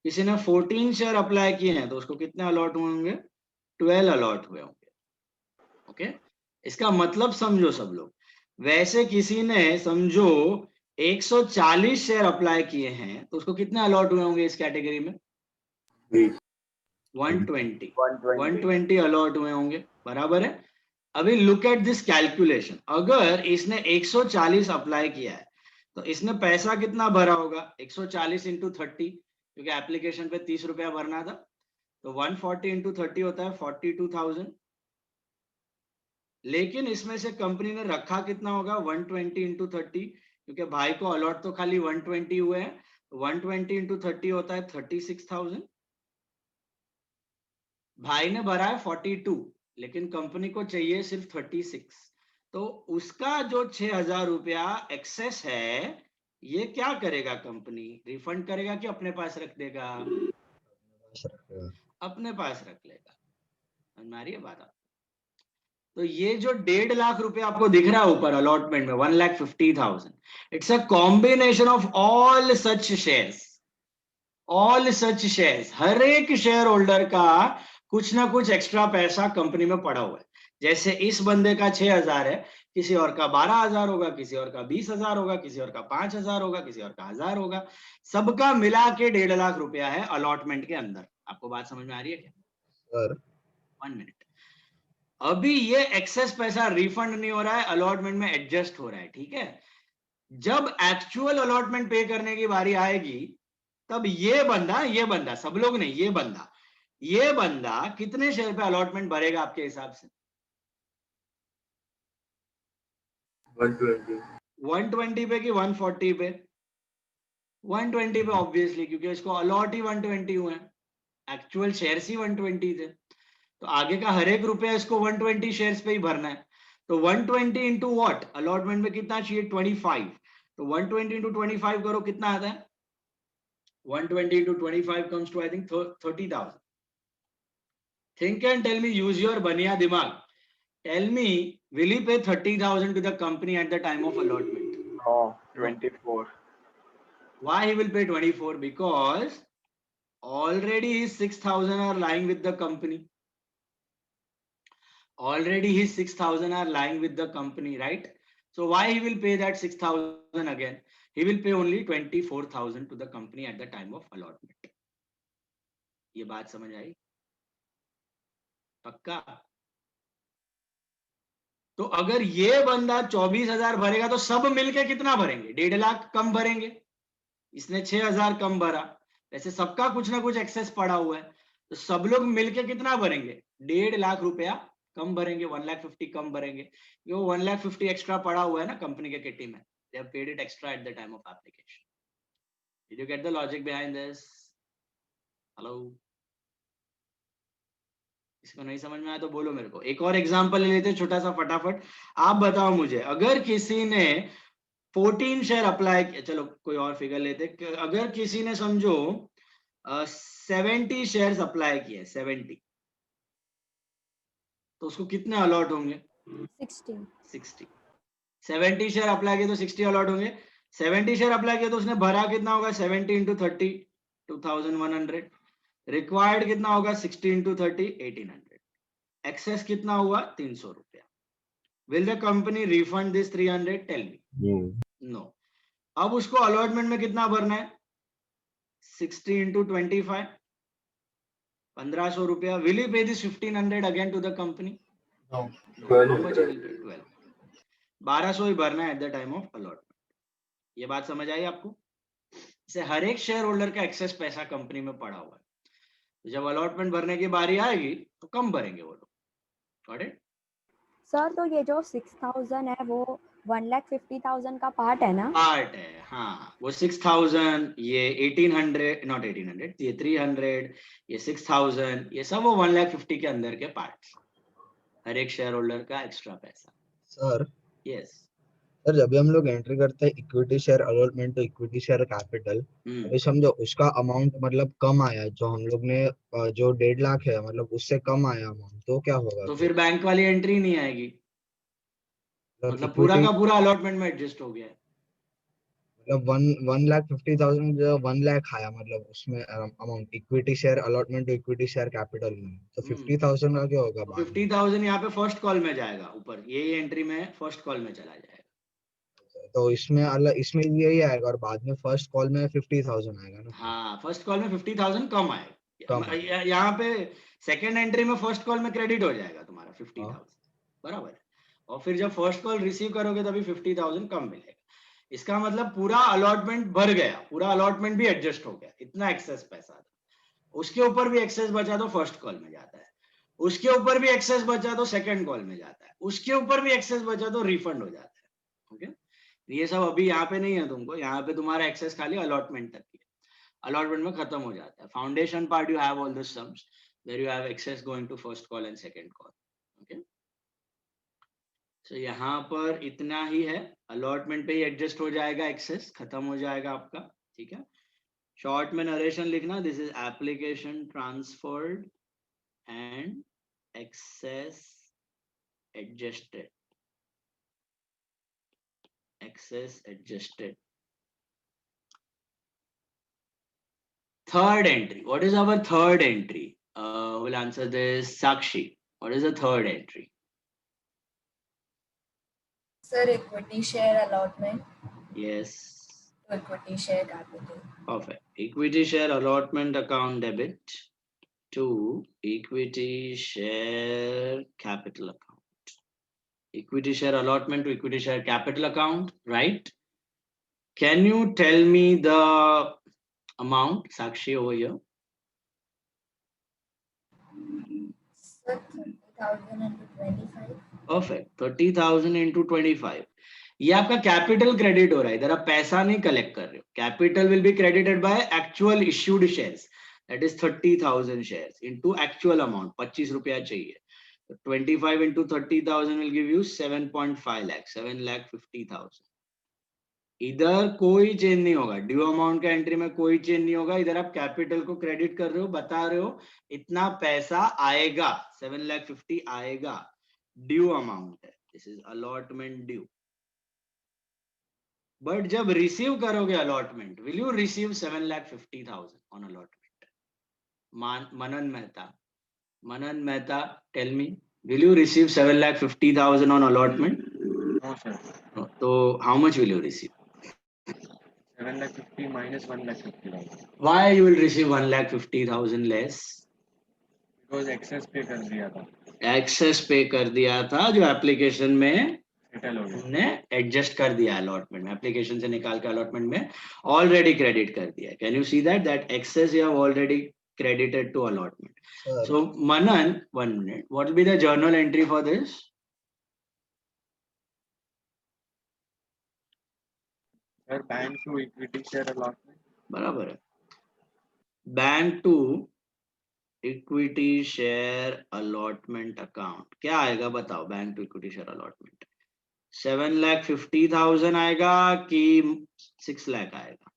किसी ने 14 शेयर अप्लाई किए हैं तो उसको कितने अलॉट हुए होंगे? 12 अलॉट हुए होंगे। ओके, इसका मतलब समझो सब लोग। वैसे किसी ने समझो 140 शेयर अप्लाई किए हैं तो उसको कितने अलॉट हुए होंगे इस कैटेगरी में? 120 अलॉट हुए होंगे, बराबर है। अभी लुक एट दिस कैलकुलेशन। अगर इसने 140 अप्लाई किया है तो इसने पैसा कितना भरा होगा? 140 इंटू 30, क्योंकि एप्लीकेशन पे 30 रुपया भरना था, तो 140 इंटू 30 होता है 42,000। लेकिन इसमें से कंपनी ने रखा कितना होगा? 120 इंटू 30, क्योंकि भाई को अलॉट तो खाली 120 हुए हैं, 120 इंटू 30 होता है 36,000। भाई ने भरा है 42, लेकिन कंपनी को चाहिए सिर्फ 36, तो उसका जो 6,000 रुपया एक्सेस है, ये क्या करेगा? कंपनी रिफंड करेगा कि अपने पास रख देगा? अपने पास रख लेगा। समझ आ रही है बात? तो ये जो 1.5 लाख रुपया आपको दिख रहा है ऊपर अलॉटमेंट में, 1,50,000, it's a combination of all such shares. All such shares, हर एक शेयर होल्डर का कुछ ना कुछ एक्स्ट्रा पैसा कंपनी में पड़ा हुआ है। जैसे इस बंदे का 6,000 है, किसी और का 12,000 होगा, किसी और का 20,000 होगा, किसी और का 5,000 होगा, किसी और का 1,000 होगा। सबका मिला के 1.5 लाख रुपया है अलॉटमेंट के अंदर। आपको बात समझ में आ रही है क्या? Sir 1 minute. अभी ये एक्सेस पैसा रिफंड नहीं हो रहा है, अलॉटमेंट में एडजस्ट हो रहा है, ठीक है। जब एक्चुअल अलॉटमेंट पे करने की बारी आएगी तब ये बंदा सब लोग नहीं, ये बंदा कितने शेयर पे अलॉटमेंट भरेगा आपके हिसाब से? 120 पे कि 140 पे? 120 पे ऑब्वियसली, क्योंकि इसको अलॉट ही 120 हुए हैं, एक्चुअल शेयर्स ही 120 थे, तो आगे का हर एक रुपया इसको 120 शेयर्स पे ही भरना है। तो 120 इंटू वॉट? अलॉटमेंट में कितना चाहिए? 25। तो 120 इंटू 25 करो, कितना आता है? 120 into 25 comes to I think 30,000. Think and tell me, use your baniya dimag. Tell me, will he pay 30,000 to the company at the time of allotment? No, 24. Why he will pay 24? Because already his 6,000 are lying with the company. Already his 6,000 are lying with the company, right? So why he will pay that 6,000 again? He will pay only 24,000 to the company at the time of allotment. ये बात समझ आई? पक्का? तो अगर ये बंदा 24,000 भरेगा तो सब मिलके कितना भरेंगे? 1.5 लाख कम भरेंगे। इसने 6,000 कम भरा, वैसे सबका कुछ ना कुछ एक्सेस पड़ा हुआ है, तो सब लोग मिलके कितना भरेंगे? 1.5 लाख रुपया कम भरेंगे, 1,50,000 कम भरेंगे। ये 1,50,000 एक्स्ट्रा पड़ा हुआ है ना कंपनी के किटी में, they have paid it extra at the time of application. Did you get the logic behind this? Hello? इसको नहीं समझ में आया तो बोलो मेरे को। एक और एग्जांपल ले लेते छोटा सा फटाफट। आप बताओ मुझे, अगर किसी ने 14 शेयर अप्लाई किया, चलो कोई और फिगर लेते, अगर किसी ने समझो 70 शेयर्स अप्लाई किए, 70, तो उसको कितने अलॉट होंगे? 60. 60। 70 शेयर अप्लाई किए तो 60 अलॉट होंगे। 70 शेयर अप्लाई किया तो उसने भरा कितना होगा? 70 इंटू 30, 2100। रिक्वायर्ड कितना होगा? 60 इंटू 30, 1800। एक्सेस कितना हुआ? 300 रुपया। Will the company refund this 300? Tell me. No. अब उसको अलॉटमेंट में कितना भरना है? 60 इंटू 25, 1500 रुपया। Will you pay this 1500 again to the company? No. How much he will pay? 12. 1200 ही भरना है at the time of allotment. ये बात समझ आई आपको? इसे हर एक शेयर होल्डर का एक्सेस पैसा कंपनी में पड़ा हुआ है, तो जब अलॉटमेंट भरने की बारी आएगी तो कम भरेंगे वो लोग। Got it? सर तो ये जो 6000 है वो 1,50,000 का पार्ट है ना? पार्ट है, हाँ। वो 6000, ये 1800, नॉट 1800, ये 300, ये 6000, ये सब वो 1,50,000 के अंदर के पार्ट्स, हर एक शेयर होल्डर का एक्स्ट्रा पैसा। Sir yes. सर जब भी हम लोग एंट्री करते हैं इक्विटी शेयर अलॉटमेंट तो इक्विटी शेयर कैपिटल, अभी समझो उसका अमाउंट मतलब कम आया, जो हम लोग ने जो 1.5 लाख है मतलब उससे कम आया अमाउंट, तो क्या होगा? तो फिर बैंक वाली एंट्री नहीं आएगी, मतलब पूरा इक्विटी का पूरा अलॉटमेंट में एडजस्ट हो गया है। मतलब 1,50,000 जो 1 लाख आया मतलब उसमें अमाउंट इक्विटी शेयर अलॉटमेंट तो इक्विटी शेयर कैपिटल में, तो 50,000 का क्या होगा बाद में? 50,000 यहाँ पे फर्स्ट कॉल में जाएगा, ऊपर यही एंट्री में फर्स्ट कॉल में चला जाएगा। तो इसमें अलग, इसमें यही आएगा और बाद में फर्स्ट कॉल में 50,000 आएगा ना? हाँ, फर्स्ट कॉल में 50,000 कम कम आएगा। यहाँ पे सेकंड एंट्री में फर्स्ट कॉल में क्रेडिट हो जाएगा तुम्हारा 50,000, बराबर है। और फिर जब फर्स्ट कॉल रिसीव करोगे तभी 50,000 कम मिलेगा। इसका मतलब पूरा अलॉटमेंट भर गया, पूरा अलॉटमेंट भी एडजस्ट हो गया, इतना एक्सेस पैसा था। उसके ऊपर भी एक्सेस बचा तो फर्स्ट कॉल में जाता है, उसके ऊपर भी एक्सेस बचा तो सेकंड कॉल में जाता है, उसके ऊपर भी एक्सेस बचा तो रिफंड हो जाता है। ओके, ये सब अभी यहाँ पे नहीं है तुमको, यहाँ पे तुम्हारा एक्सेस खाली अलॉटमेंट तक ही है, अलॉटमेंट में खत्म हो जाता है। Foundation part you have all the sums where you have excess going to first call and second call. Okay, so यहाँ पर इतना ही है, अलॉटमेंट पे ही एडजस्ट हो जाएगा, एक्सेस खत्म हो जाएगा आपका। ठीक है, शॉर्ट में नरेशन लिखना, this is application transferred and excess adjusted. Excess adjusted. Third entry. What is our third entry? We'll answer this. Sakshi, what is the third entry? Sir, equity share allotment Yes. to equity share capital. Perfect. Equity share allotment account debit to equity share capital account. Equity share allotment to equity share capital account, right? Can you tell me the amount, Sakshi, over here? Sir, 30,000 into 25. Perfect. 30,000 into 25. ये आपका capital credit हो रहा है, इधर आप पैसा नहीं collect कर रहे हो। Capital will be credited by actual issued shares, that is 30,000 shares into actual amount, 25 रुपया चाहिए। तो 25 into 30,000 will give you 7.5 lakh, 7,50,000। इधर कोई चेंज नहीं होगा, ड्यू अमाउंट का एंट्री में कोई चेंज नहीं होगा। इधर आप कैपिटल को क्रेडिट कर रहे हो, बता रहे हो इतना पैसा आएगा, 7,50,000 आएगा, ड्यू अमाउंट है, this is allotment due. But जब रिसीव करोगे allotment, will you receive 7,50,000 on allotment? Manan Mehta, tell me, will you receive 7,50,000 on allotment? No, sir. तो how much will you receive? 7,50,000 minus 1,50,000. Why you will receive 1,50,000 less? Because excess पे कर दिया था, access पे कर दिया था, जो एप्लीकेशन में settle हो गया. हमने एडजस्ट कर दिया, अलॉटमेंट में, एप्लीकेशन से निकाल के अलॉटमेंट में ऑलरेडी क्रेडिट कर दिया। Can you see that excess you have already credited to allotment? Sir, So Manan, 1 minute, what will be the journal entry for this? Sir, bank to equity share allotment. बराबर है, bank to equity share allotment account क्या आएगा बताओ? Bank to equity share allotment 7,50,000 आएगा कि 6 लाख आएगा?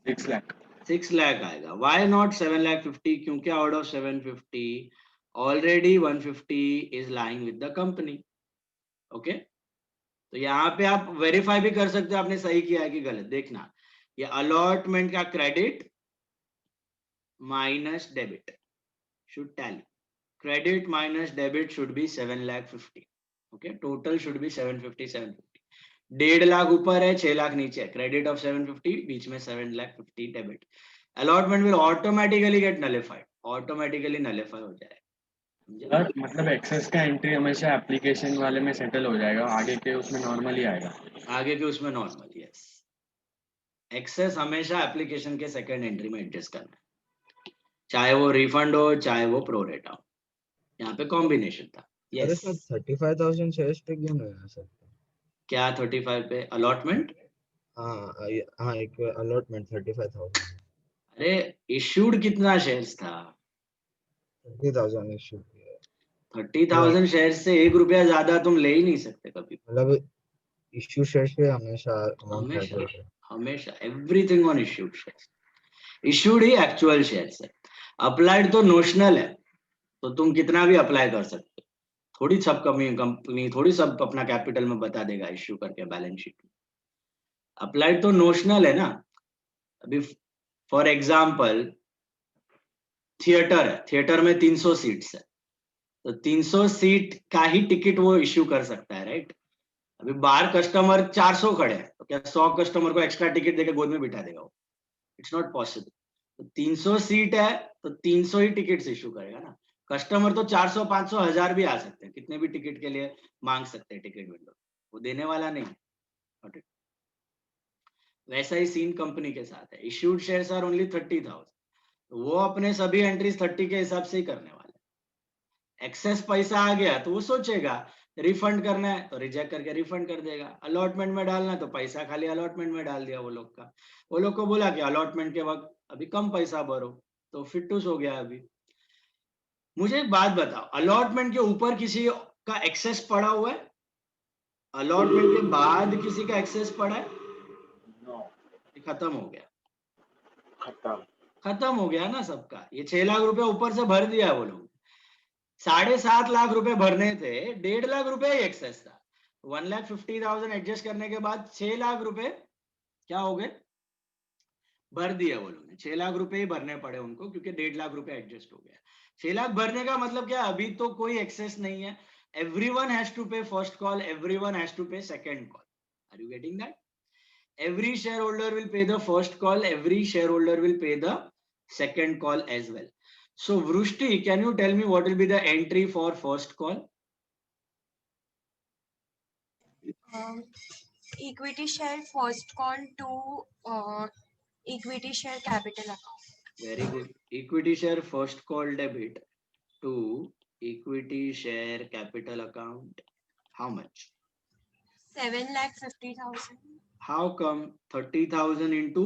6 lakh. 6 lakh आएगा. Why not 7,50,000? क्योंकि out of 750 already 150 is lying with the company. Okay? तो यहाँ पे आप वेरीफाई भी कर सकते हो आपने सही किया है कि गलत. देखना ये अलॉटमेंट का credit minus debit should tally. Credit minus debit should be 7,50,000. Okay, total should be 750, 750. 1.5 lakh ऊपर है, 6 लाख नीचे है. Credit of 750, बीच में 7,50,000 debit. Allotment will automatically get nullified. Automatically nullify हो जाएगा. सर मतलब एक्सेस का एंट्री हमेशा एप्लीकेशन वाले में सेटल हो जाएगा, आगे के उसमें नॉर्मली आएगा. आगे के उसमें नॉर्मल. यस, एक्सेस हमेशा एप्लीकेशन के सेकंड एंट्री में एडजस्ट करना है, चाहे वो रिफंड हो चाहे वो प्रोरेटा हो. यहाँ पे कॉम्बिनेशन था. अरे यस. सर 35,000 शेयर्स पे क्यों नहीं है सर? क्या 35 पे अलॉटमेंट? हाँ एक अलॉटमेंट 35,000. अरे इश्यूड कितना शेयर्स था? 30,000 इशू किया. 30,000 शेयर्स से 1 रुपया ज्यादा तुम ले ही नहीं सकते कभी. मतलब इशू शेयर्स पे हमेशा अमाउंट हमेशा ऐड होता है. हमेशा everything on issued shares. Issued he actual shares है. अप्लाइड तो नोशनल है, तो तुम कितना भी अप्लाई कर सकते हो. थोड़ी सब कंपनी थोड़ी सब अपना कैपिटल में बता देगा इश्यू करके बैलेंस शीट में. अप्लाइड तो नोशनल है ना. अभी फॉर एग्जाम्पल थिएटर है, थिएटर में 300 सीट्स है, तो 300 सीट का ही टिकट वो इश्यू कर सकता है, राइट. अभी बाहर कस्टमर 400 खड़े हैं, तो क्या 100 कस्टमर को एक्स्ट्रा टिकट देकर गोद में बिठा देगा वो? It's not possible. तो 300 सीट है तो 300 ही टिकट्स इश्यू करेगा ना. कस्टमर तो 400, 500, 1000 भी आ सकते हैं, कितने भी टिकट के लिए मांग सकते हैं टिकट विंडो, वो देने वाला नहीं. Okay. वैसा ही सीन कंपनी के साथ है. इश्यूड शेयर्स आर ओनली 30,000, तो वो अपने सभी एंट्रीज 30 के हिसाब से ही करने वाले. एक्सेस पैसा आ गया तो वो सोचेगा रिफंड करना है तो रिजेक्ट करके रिफंड कर देगा. अलॉटमेंट में डालना है तो पैसा खाली अलॉटमेंट में डाल दिया वो लोग का. वो लोग को बोला कि अलॉटमेंट के वक्त अभी कम पैसा भरो, तो फिटूस हो गया. अभी मुझे एक बात बताओ, अलॉटमेंट के ऊपर किसी का एक्सेस पड़ा हुआ है? अलॉटमेंट के बाद किसी का एक्सेस पड़ा है? नो, खत्म हो गया. खत्म हो गया ना सबका. ये 6 लाख रुपए ऊपर से भर दिया वो लोग. 7.5 लाख रुपए भरने थे, 1.5 लाख रुपए ही एक्सेस था. 1,50,000 एडजस्ट करने के बाद 6 लाख रुपए क्या हो गए? भर दिया वो लोग ने. 6 लाख रुपए ही भरने पड़े उनको, क्योंकि 1.5 लाख रुपए एडजस्ट हो गया. 6 लाख भरने का मतलब क्या? अभी तो कोई एक्सेस नहीं है. Everyone has to pay first call, everyone has to pay second call. Are you getting that? Every shareholder will pay the first call, every shareholder will pay the second call as well. So Vrushti, can you tell me what will be the entry for first call? Equity share first call to equity share capital account. Very good. Equity share first call debit to equity share capital account. How much? 7,50,000. How come 30,000 into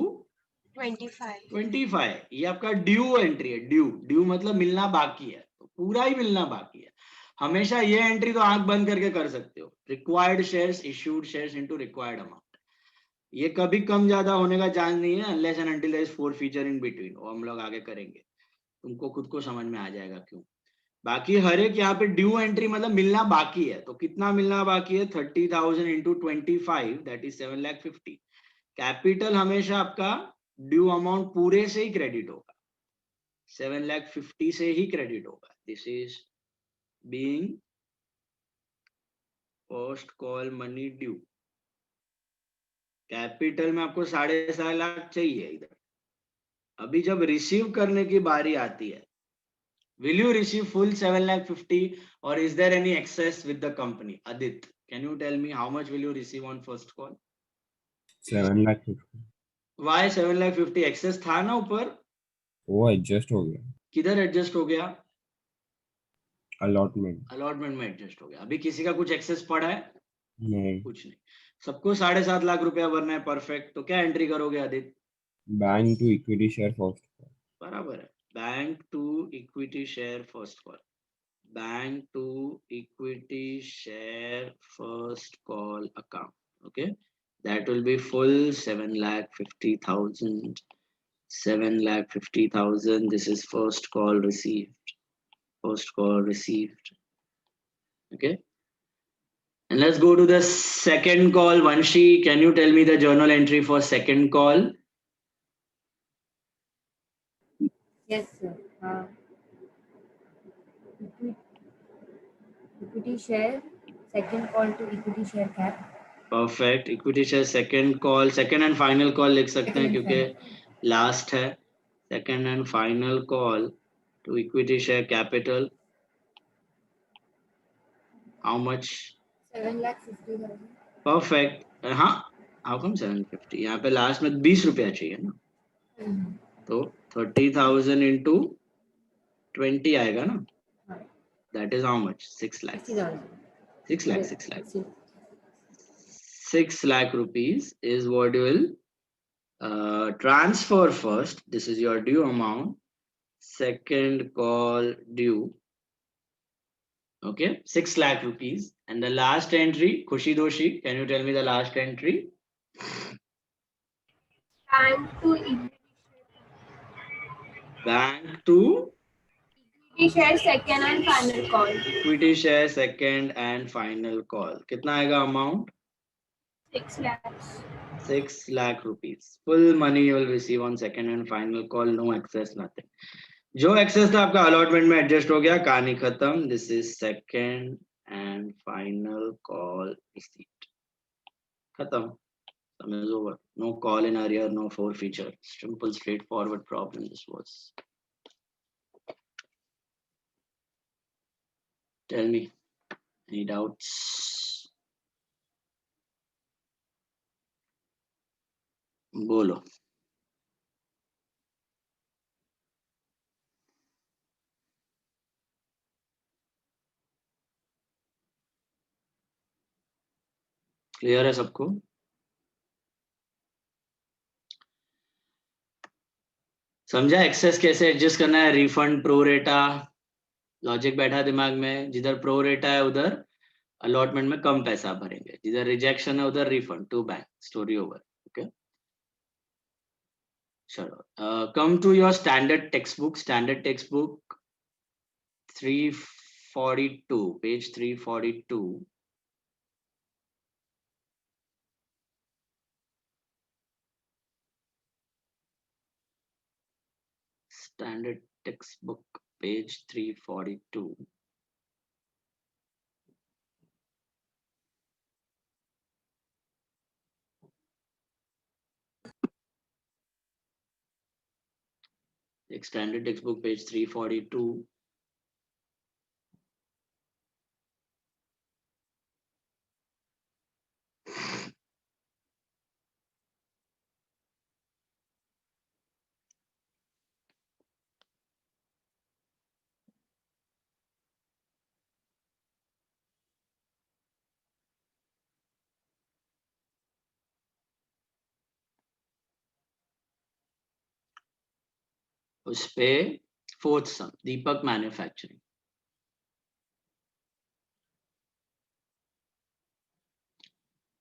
25. 25? ये आपका due entry है. Due मतलब मिलना बाकी है, तो पूरा ही मिलना बाकी है. हमेशा ये एंट्री तो आंख बंद करके कर सकते हो. Required shares, issued shares into required amount. ये कभी कम ज्यादा होने का चांस नहीं है, unless and until there is forfeiture in between. वो हम लोग आगे करेंगे, तुमको खुद को समझ में आ जाएगा क्यों. बाकी हर एक यहाँ पे ड्यू एंट्री मतलब मिलना बाकी है. तो कितना मिलना बाकी है? 30,000 इंटू 25, दैट इज 7,50,000. कैपिटल हमेशा आपका ड्यू अमाउंट पूरे से ही क्रेडिट होगा, 7,50,000 से ही क्रेडिट होगा. This is being first call money due. Capital में आपको 7.5 लाख चाहिए इधर. अभी जब रिसीव करने की बारी आती है, will you receive full 7,50,000 or is there any excess with the company? Adit, can you tell me how much will you receive on first call? 7,50,000. Why 7,50,000? excess था ना ऊपर, वो एडजस्ट हो गया. किधर एडजस्ट हो गया? अलॉटमेंट में एडजस्ट हो गया. अभी किसी का कुछ एक्सेस पड़ा है? नहीं. कुछ नहीं. सबको 7.5 लाख रुपया भरना है. परफेक्ट. तो क्या एंट्री करोगे Aditya? Bank to equity share first. बराबर है. Bank to equity equity share first call. Bank to equity share first call account. Okay, that will be full 7,50,000. 7,50,000. This is first call received. First call received. Okay. And let's go to the second call. Vanshi, can you tell me the journal entry for second call? Yes, sir. Equity share, second call to equity share cap. Perfect. Equity share second call, second and final call लिख सकते हैं Second and क्योंकि last है. Second and final call to equity share capital. How much? 7,50,000. Perfect. हाँ. How come 750? यहाँ पे last में 20 रुपया चाहिए ना. तो 30,000 into 20 आएगा ना. That is how much? 6 lakhs. 60,000. 6 lakhs. 6 lakh rupees is what you will transfer first. This is your due amount. Second call due. Okay, 6 lakh rupees. And the last entry, Khushi Doshi, can you tell me the last entry? Bank to equity Bank to share second and final call. equity share second and final call. कितना आएगा amount? 6 lakhs. 6 lakh rupees. Full money you will receive on second and final call. No excess, nothing. जो access था आपका allotment में adjust हो गया. कहानी खत्म. This is second and final call receipt. खत्म. Sum is over. No call in arrear, no forfeiture. Simple, straightforward problem this was. Tell me, any doubts? बोलो. क्लियर है सबको? समझा एक्सेस कैसे एडजस्ट करना है? रिफंड, प्रो रेटा, लॉजिक बैठा दिमाग में. जिधर प्रो रेटा है उधर अलॉटमेंट में कम पैसा भरेंगे. जिधर रिजेक्शन है उधर refund to bank. Story over. Okay, चलो. Come to your standard text book. Standard text book 342, page 342. Standard textbook, page 342. Standard textbook, page 342. उस पे fourth sum Deepak manufacturing.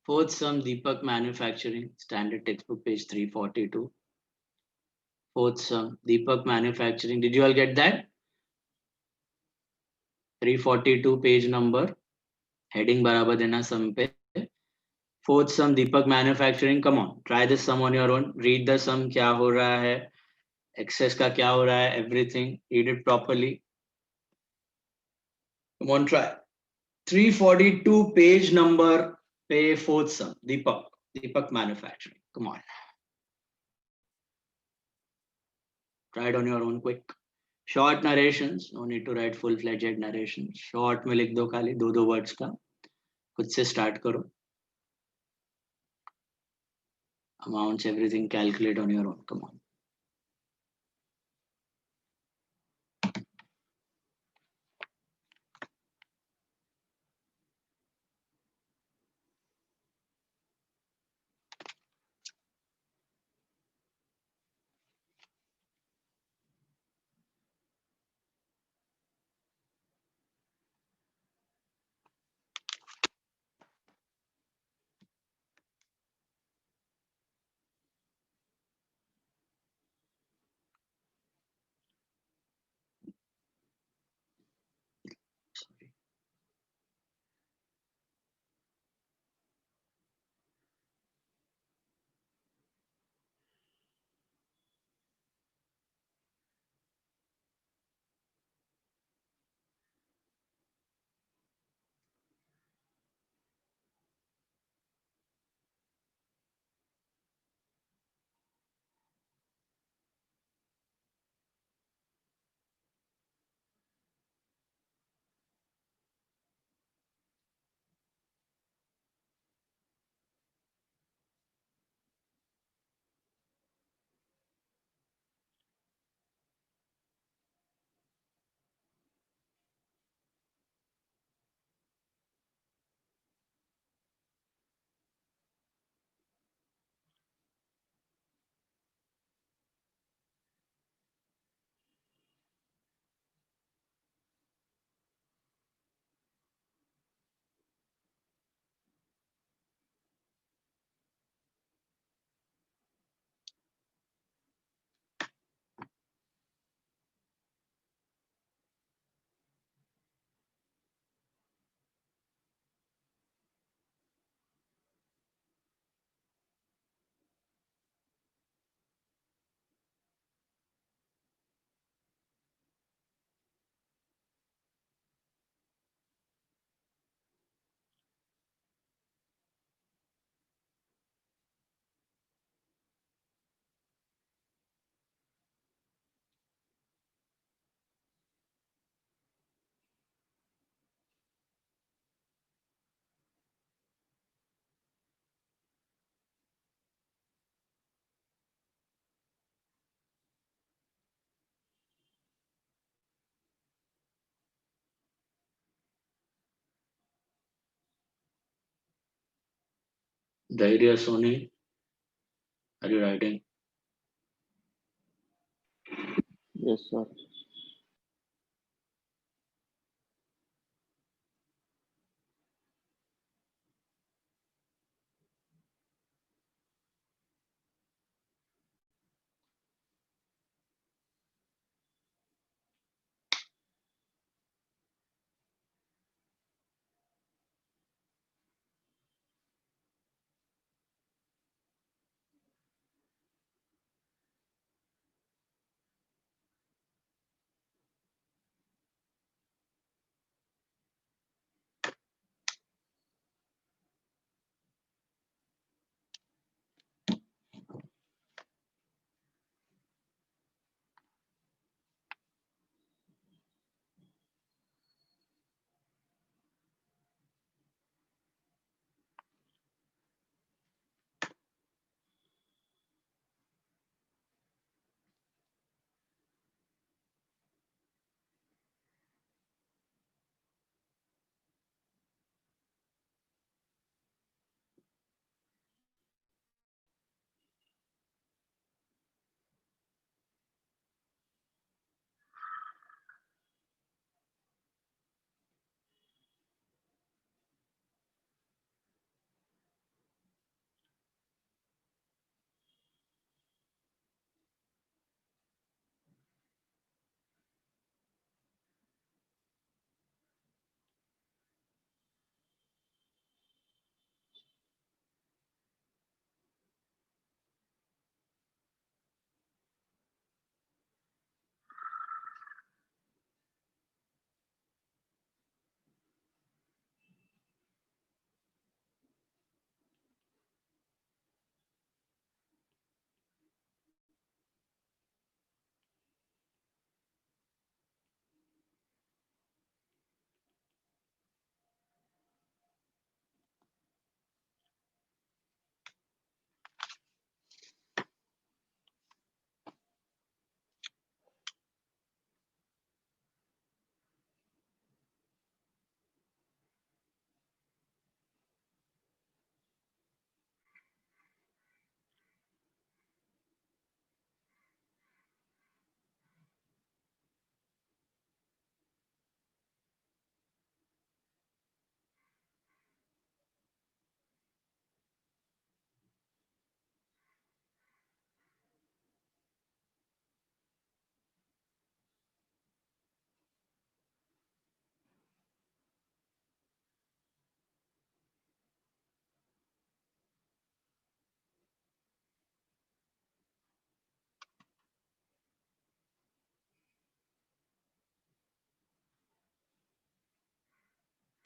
Fourth sum Deepak manufacturing, standard textbook page 342. Fourth sum Deepak Manufacturing. Did you all get that? 342 page number. Heading बराबर देना सम पे. Fourth sum Deepak Manufacturing. Come on, try this sum on your own. Read the sum. क्या हो रहा है, access का क्या हो रहा है, everything. Read it properly. Come on, try. 342 page number पे fourth sum Deepak Manufacturing. Come on, try it on your own quick. Short narrations, no need to write full-fledged narrations. Short में लिख दो, खाली 2 words का. खुद से start करो. Amounts, everything calculate on your own. Come on. Dhairya Soni, are you writing? Yes, sir.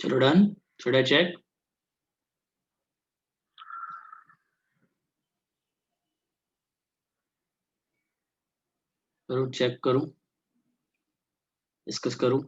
Chalo done. Should I check? करूँ check करूँ डिस्कस करूँ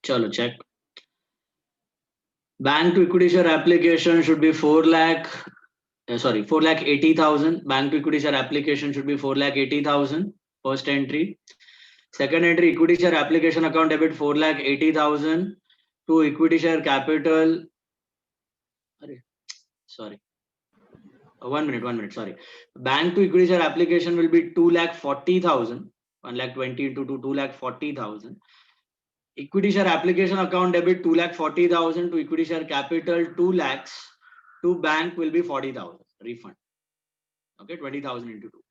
चलो check. Bank to equity share application should be 4,80,000. Bank to equity share application should be 4,80,000. First entry. Second entry, equity share application account debit 4,80,000 to equity share capital. sorry, 1 minute, sorry. Bank to equity share application will be 2,40,000, 1,20,000 into 2,40,000. Equity share application account debit 2,40,000 to equity share capital 2 lakhs to bank will be 40,000 refund. Okay, 20,000 into 2.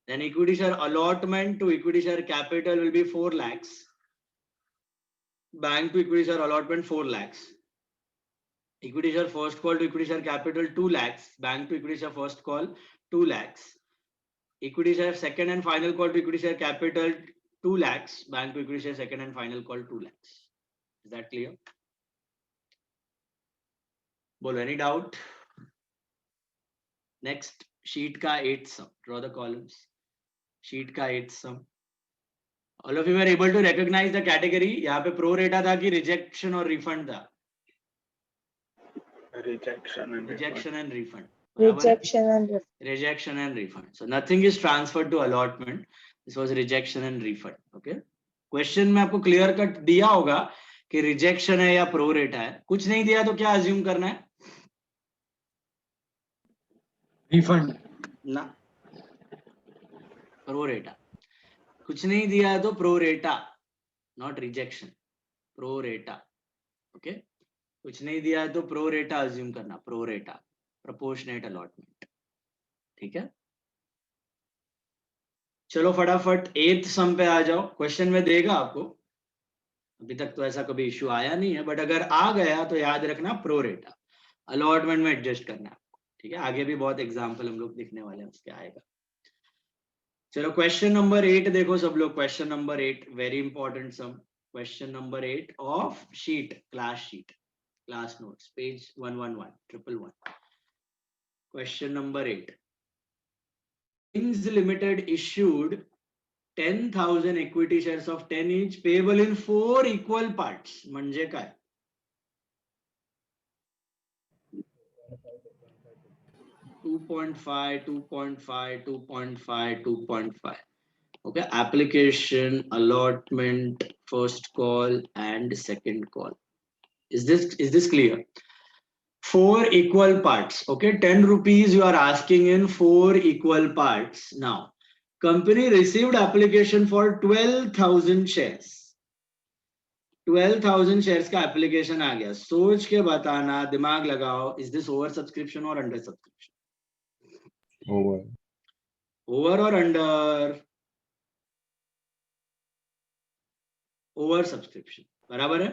Then equity share allotment to equity share capital will be 4 lakhs. Bank to equity share allotment 4 lakhs. Equity share first call to equity share capital 2 lakhs. Bank to equity share first call 2 lakhs. Equity share second and final call to equity share capital 2 lakhs. Bank to equity share second and final call 2 lakhs. Is that clear? Bolo, any doubt? Next, sheet ka 8th sum. Draw the columns. Sheet ka 8th sum. All of you were able to recognize the category. यहाँ पे pro rata था कि rejection और refund था. Rejection and Rejection and refund. Rejection and refund. Rejection and refund. So nothing is transferred to allotment. This was rejection and refund. Okay. Question में आपको clear cut दिया होगा कि rejection है या pro rata है. कुछ नहीं दिया तो क्या assume करना है? refund. ना. Pro rata. कुछ नहीं दिया तो pro rata, not rejection. Pro rata. Okay. कुछ नहीं दिया तो pro rata assume करना. Pro rata. Proportionate allotment. ठीक है. चलो फटाफट 8th सम पे आ जाओ. क्वेश्चन में देगा आपको. अभी तक तो ऐसा कभी इश्यू आया नहीं है, बट अगर आ गया तो याद रखना प्रो रेटा अलॉटमेंट में एडजस्ट करना है आपको. ठीक है. आगे भी बहुत एग्जांपल हम लोग दिखने वाले हैं, उसके आएगा. चलो क्वेश्चन नंबर 8 देखो सब लोग. Question number 8 very important sum. Question number 8 of sheet, class sheet, class notes, page 111 111. Question number 8. Kings Limited issued 10,000 equity shares of 10 each payable in 4 equal parts. म्हणजे काय? 2.5, 2.5, 2.5, 2.5. Okay, application, allotment, first call and second call. Is this clear? 4 equal parts. Okay, 10 rupees you are asking in 4 equal parts. Now, company received application for 12,000 shares. 12,000 shares का application आ गया. सोच के बताना, दिमाग लगाओ. Is this over subscription or under subscription? Over. Over or under? Over subscription. बराबर है.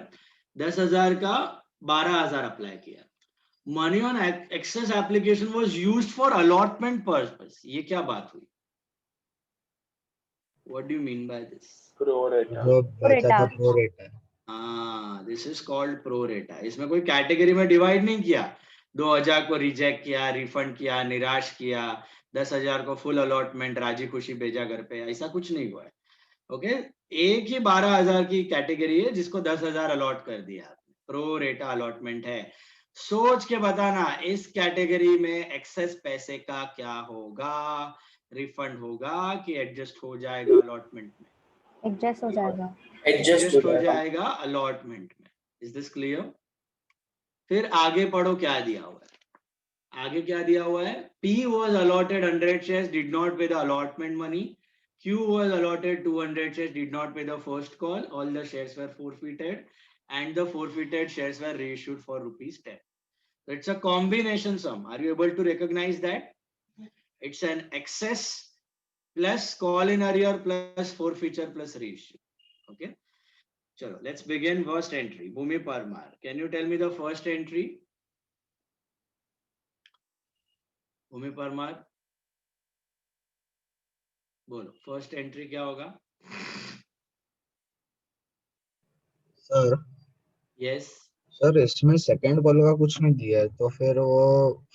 10,000 का 12,000 अप्लाई किया. Money on excess application was used for allotment purpose. ये क्या बात हुई? What do you mean by this? जो बचा था pro rata. हाँ, this is called pro rata. इसमें कोई कैटेगरी में डिवाइड नहीं किया. 2,000 को रिजेक्ट किया, रिफंड किया, निराश किया, 10,000 को फुल अलॉटमेंट, राजी खुशी भेजा घर पे, ऐसा कुछ नहीं हुआ है. ओके, एक ही 12,000 की कैटेगरी है जिसको 10,000 अलॉट कर दिया. प्रो रेटा अलॉटमेंट है. सोच के बताना इस कैटेगरी में एक्सेस पैसे का क्या होगा? रिफंड होगा कि एडजस्ट हो जाएगा अलॉटमेंट में? एडजस्ट हो जाएगा. एडजस्ट हो जाएगा अलॉटमेंट में. Is this clear? फिर आगे पढ़ो क्या दिया हुआ है. आगे क्या दिया हुआ है? P was allotted 100 shares, did not pay the allotment money. Q was allotted 200 shares, did not pay the first call. All the shares were forfeited and the forfeited shares were reissued for ₹10. So it's a combination sum. Are you able to recognize that? It's an excess plus call in arrear plus forfeiture plus reissue. Okay. Chalo, let's begin first entry. Bhumi Parmar. Can you tell me the first entry? Bhumi Parmar. बोलो first entry क्या होगा? Sir yes sir इसमें second call का कुछ नहीं दिया है तो फिर वो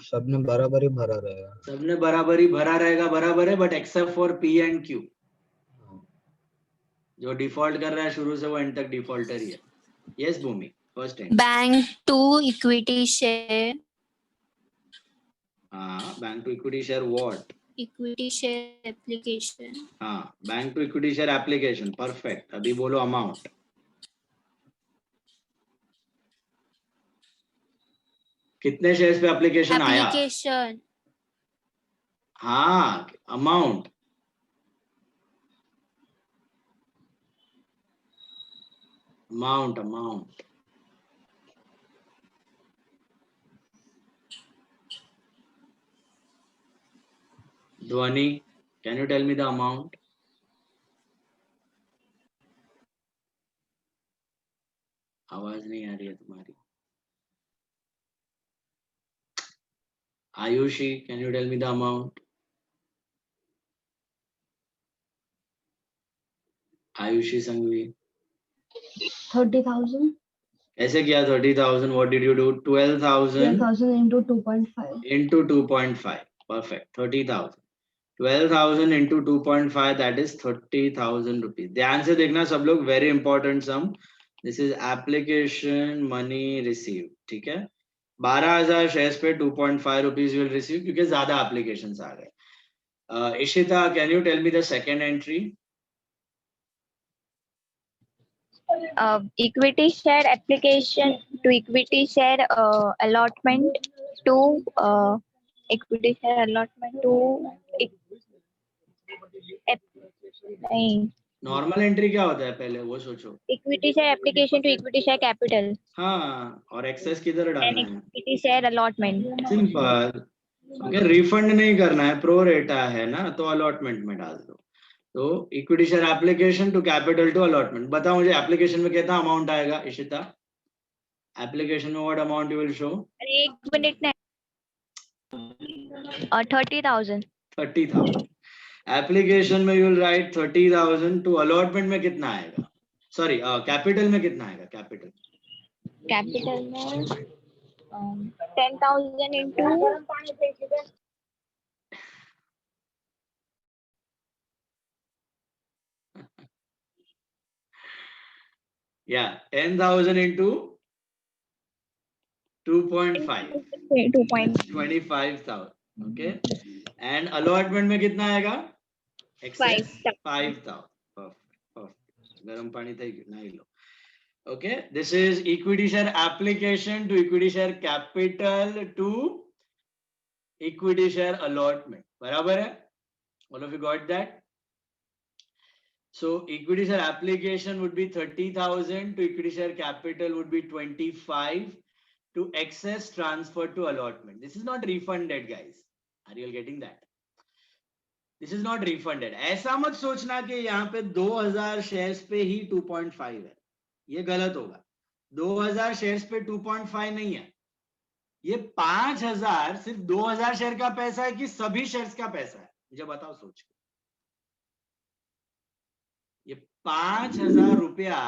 सबने बराबर ही भरा रहेगा. सबने बराबर ही भरा रहेगा. बराबर है, but except for P and Q. जो डिफॉल्ट कर रहा है शुरू से वो एंड तक डिफॉल्टर ही है. Yes Bhumi, first entry. Bank to equity share. हाँ, bank to equity share what? Equity share application. हाँ, bank to equity share application. Perfect. अभी बोलो अमाउंट. कितने शेयर्स पे एप्लीकेशन आया? application, हाँ, amount. Amount. Dhvani, can you tell me the amount? आवाज नहीं आ रही है तुम्हारी। Ayushi, can you tell me the amount? Ayushi Sanghvi, 30,000. ऐसे किया 30,000? What did you do? 12,000 12,000 into 2.5. into 2.5. Perfect. 30,000. 12,000 into 2.5, that is 30,000 rupees. ध्यान से देखना सब लोग, very important sum. This is application money receive, ठीक है। 12,000 शेयर्स पे 2.5 रुपीज विल रिसीव, क्योंकि ज्यादा एप्लीकेशंस आ गए। Ishita, can you tell me the second entry? Equity share application to equity share allotment to equity share allotment to नहीं, normal entry क्या होता है पहले वो सोचो। equity share application to equity share capital हाँ, और एक्सेस किधर and डालना है? equity share allotment. Simple. Okay, refund नहीं करना है, प्रो रेटा है ना, तो अलॉटमेंट में डाल दो। तो equity share application to capital to allotment. बताओ मुझे, एप्लीकेशन में कितना अमाउंट आएगा इशिता? एप्लीकेशन में what amount you will show? अरे एक मिनट ना, 30,000. 30,000 एप्लीकेशन में you will write 30,000 to allotment में कितना आएगा? सॉरी, कैपिटल में कितना आएगा? कैपिटल में 10,000 into या 10,000 into 2.5, 25,000। ओके, एंड अलॉटमेंट में कितना आएगा? एक्सेस 5,000। परफेक्ट। गरम पानी था नहीं लो। Okay, this is equity share application to equity share capital to equity share allotment. बराबर है? All of you got that? So equity share application would be 30,000 to equity share capital would be 25 to excess transfer to allotment. This is not refunded, guys. Are you all getting that? This is not refunded. ऐसा मत सोचना कि यहाँ पे 2,000 shares पे ही 2.5 है, ये गलत होगा। 2,000 शेयर्स पे 2.5 नहीं है, ये 5,000 सिर्फ 2,000 शेयर का पैसा है कि सभी शेयर्स का पैसा है? मुझे बताओ सोच के। ये 5,000 रुपया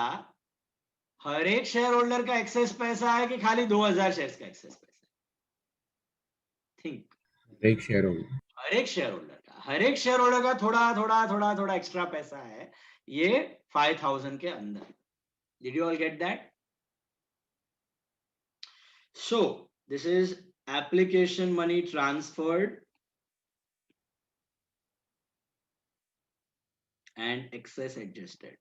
हर एक शेयर होल्डर का एक्सेस पैसा है कि खाली 2,000 शेयर्स का एक्सेस पैसा है? थिंक। हर एक शेयर होल्डर हर एक शेयर होल्डर का थोड़ा एक्स्ट्रा पैसा है, ये 5,000 के अंदर। Did you all get that? So this is application money transferred and excess adjusted.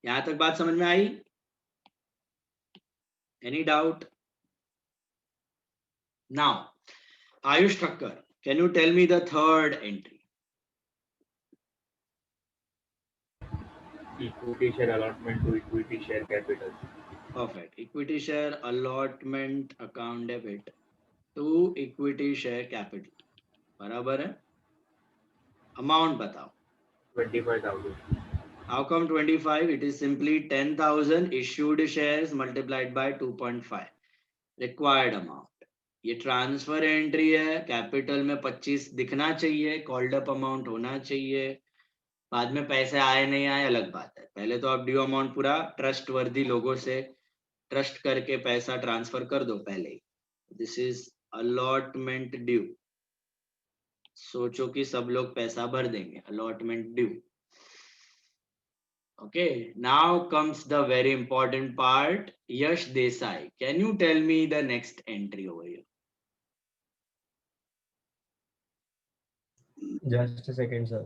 यहां तक बात समझ में आई? Any doubt? Now, Ayush Thakkar, can you tell me the third entry? Equity share allotment to equity share capital. Perfect. Equity share allotment account debit to equity share capital. बराबर है? Amount बताओ। 25,000. How come 25? It is simply 10,000 issued shares multiplied by 2.5 required amount. ये transfer entry है, capital में 25 दिखना चाहिए, called up amount होना चाहिए। बाद में पैसे आए नहीं आए अलग बात है, पहले तो आप ड्यू अमाउंट पूरा ट्रस्ट वर्दी लोगों से ट्रस्ट करके पैसा ट्रांसफर कर दो पहले ही। This is allotment due. सोचो कि सब लोग पैसा भर देंगे, allotment due. Okay, now comes the very important part. Yash Desai, can you tell me the next entry over here? Just a second, sir.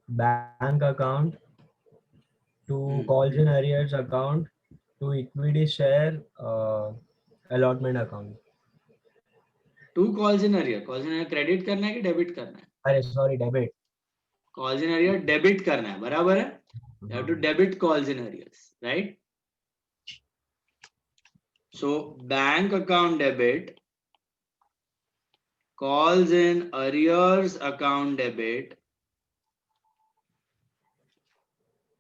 Bank account to calls in arrears account to equity share allotment account. To calls in arrear, calls in arrear credit करना है कि debit करना है? अरे sorry debit. Calls in arrear debit करना है, बराबर है? You have to debit calls in arrears, right? So bank account debit, calls in arrears account debit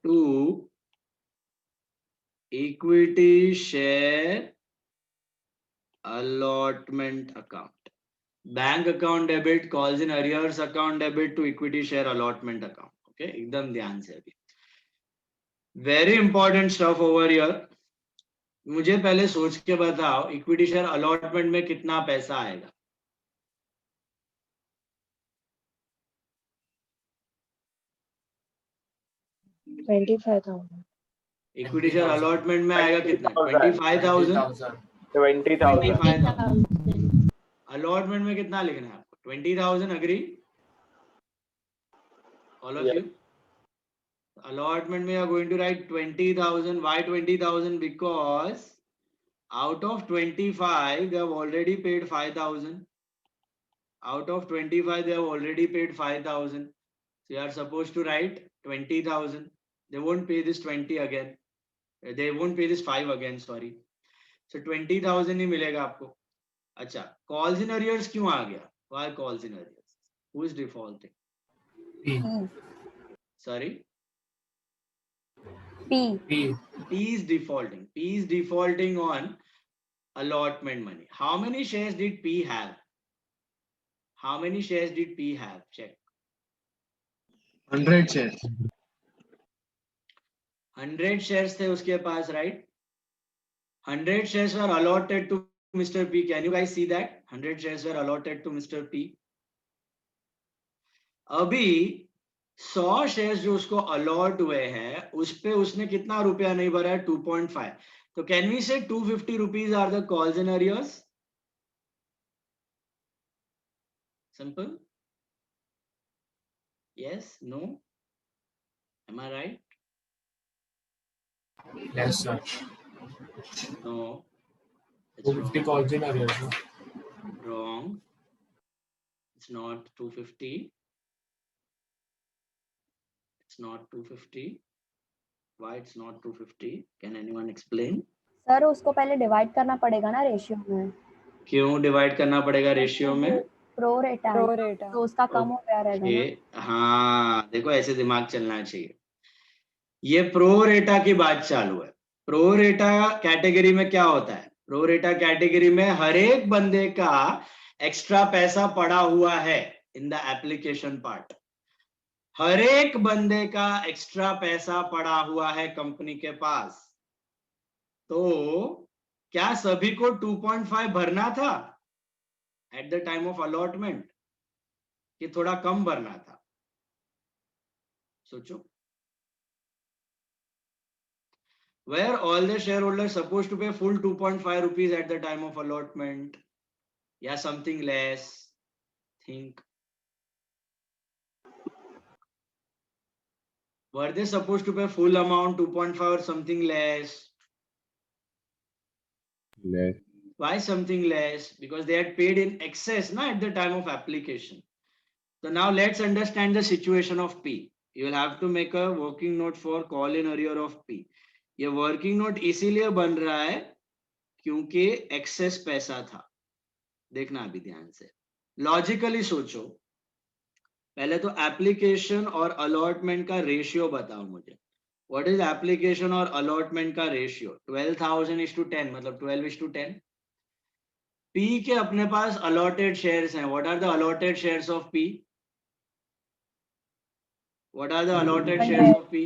to equity share allotment account. Bank account debit, calls in arrears account debit to equity share allotment account. Okay, एकदम ध्यान से अभी. Very important stuff over here. मुझे पहले सोच के बताओ equity share allotment में कितना पैसा आएगा? इक्विटी शेयर अलॉटमेंट में आएगा कितना? 25,000. 20,000. अलॉटमेंट में कितना लिखना है आपको? 20,000. Agree all of you? Allotment we are going to write 20,000. Why 20,000? Because out of 25 they have already paid 5,000. Out of 25 they have already paid 5,000. So you are supposed to write 20,000. They won't pay this 20 again. They won't pay this 5 again. Sorry. So 20,000 ही मिलेगा आपको. अच्छा, calls in arrears क्यों आ गया? Why calls in arrears? Who is defaulting? Sorry. P. P is defaulting. P is defaulting on allotment money. How many shares did P have? How many shares did P have? Check. 100 shares. 100 shares थे उसके पास, right? 100 shares were allotted to Mr. P. Can you guys see that? 100 shares were allotted to Mr. P. अभी 100 shares जो उसको allot हुए हैं उस पे उसने कितना रुपया नहीं भरा है? 2.5. तो can we say 250 rupees are the calls in arrears? Simple. Yes, no, am I right? Yes sir. No, 250 calls in arrears. wrong. It's not 250. It's not 250. Why it's not 250? Can anyone explain? Sir उसको पहले divide करना पड़ेगा ना ratio में. क्यों divide करना पड़ेगा ratio में? प्रो रेटा तो उसका कम हो गया रहेगा ना. हाँ, देखो ऐसे दिमाग चलना चाहिए. ये प्रो रेटा की बात चालू है. प्रो रेटा कैटेगरी में क्या होता है? प्रो रेटा कैटेगरी में हर एक बंदे का एक्स्ट्रा पैसा पड़ा हुआ है इन द एप्लीकेशन पार्ट. हर एक बंदे का एक्स्ट्रा पैसा पड़ा हुआ है कंपनी के पास. तो क्या सभी को 2.5 भरना था eight the time of allotment, कि थोड़ा कम भरना था? सोचो. Were all the shareholders supposed to pay full 2.5 rupees at the time of allotment? या something less? Think. Were they supposed to pay full amount 2.5 or something less? Less. Why something less? Because they had paid in excess at the time of application. So now let's understand the situation of P. You will have to make a working note for call in arrear of P. ये working note इसीलिए बन रहा है क्योंकि access पैसा था. देखना अभी ध्यान से, लॉजिकली सोचो. पहले तो एप्लीकेशन और अलॉटमेंट का रेशियो बताओ मुझे. व्हाट इज एप्लीकेशन और अलॉटमेंट का रेशियो? 12,000:10, मतलब 12:10. पी के अपने पास अलॉटेड शेयर्स हैं. What are the allotted shares of P? What are the allotted shares of P?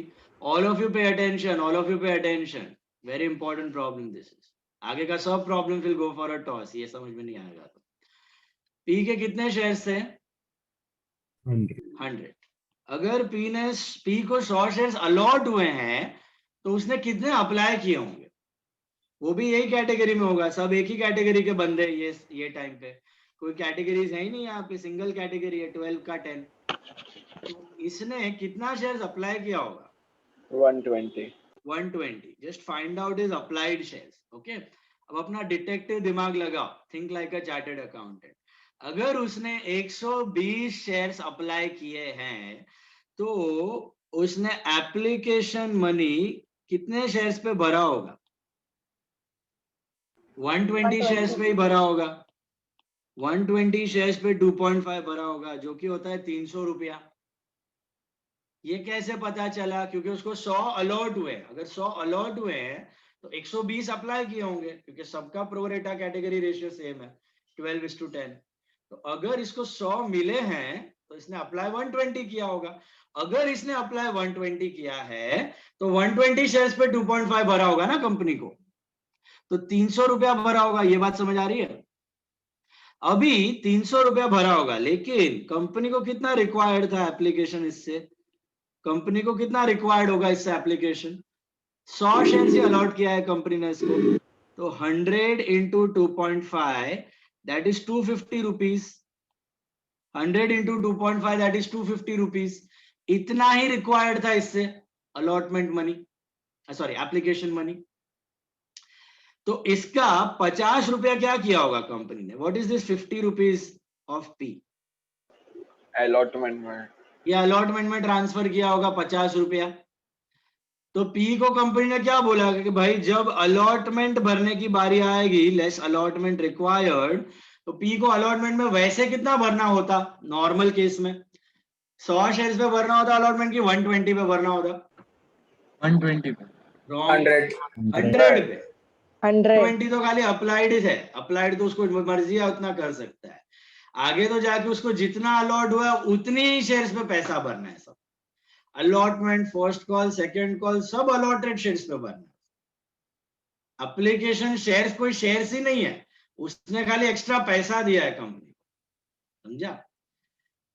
All of you pay attention. All of you pay attention. Very important problem this is. आगे का सब problem will go for a toss. ये समझ में नहीं आएगा तो. P के कितने shares थे? 100. अगर P को 100 shares allot हुए हैं तो उसने कितने अप्लाई किए होंगे? वो भी यही कैटेगरी में होगा. सब एक ही कैटेगरी के बंदे ये टाइम पे. कोई कैटेगरीज है ही नहीं यहाँ पे. सिंगल कैटेगरी है 12 का 10. तो इसने कितना शेयर्स अप्लाई किया होगा? 120. 120. Just find out his applied shares. Okay. अब अपना डिटेक्टिव दिमाग लगाओ. Think like a chartered accountant. अगर उसने 120 शेयर्स अप्लाई किए हैं तो उसने एप्लीकेशन मनी कितने शेयर्स पे भरा होगा? 120 शेयर्स पे ही भरा होगा. 120 शेयर्स पे 2.5 भरा होगा, जो कि होता है 300 रुपया. ये कैसे पता चला? क्योंकि उसको 100 अलॉट हुए. अगर 100 अलॉट हुए हैं तो 120 अप्लाई किए होंगे, क्योंकि सबका प्रो रेटा कैटेगरी रेशियो सेम है 12:10. तो अगर इसको 100 मिले हैं तो इसने अप्लाई 120 किया होगा. अगर इसने अप्लाई 120 किया है तो 120 शेयर्स पे 2.5 भरा होगा ना कंपनी को, तो 300 रुपया भरा होगा. ये बात समझ आ रही है? अभी 300 रुपया भरा होगा, लेकिन कंपनी को कितना रिक्वायर्ड था एप्लीकेशन? इससे कंपनी को कितना रिक्वायर्ड होगा इससे एप्लीकेशन? 100 शेयर ही अलॉट किया है कंपनी ने इसको, तो 100 into 2.5 that is 250 rupees. 100 into 2.5 that is 250 rupees. इतना ही रिक्वायर्ड था इससे allotment money, sorry application money. तो इसका 50 रुपया क्या किया होगा कंपनी ने? What is this 50 rupees of P? Allotment में. ये अलॉटमेंट में ट्रांसफर किया होगा 50 रुपया. तो पी को कंपनी ने क्या बोला कि भाई जब अलॉटमेंट भरने की बारी आएगी, लेस अलॉटमेंट रिक्वायर्ड, तो पी को अलॉटमेंट में वैसे कितना भरना होता? नॉर्मल केस में 100 शेयर्स पे भरना होता अलॉटमेंट की 120 पे भरना होता? 120 पे. रॉन्ग. 100 पे. 120 तो खाली अप्लाइड है. अप्लाइड तो उसको मर्जी है उतना कर सकता है. आगे तो जाके उसको जितना अलॉट हुआ उतनी ही शेयर्स पे पैसा भरना है. सब allotment, first call, second call, सब अलॉटेड शेयर्स पे भरना है. एप्लीकेशन शेयर्स कोई शेयर्स ही नहीं है, उसने खाली एक्स्ट्रा पैसा दिया है कंपनी को. समझा?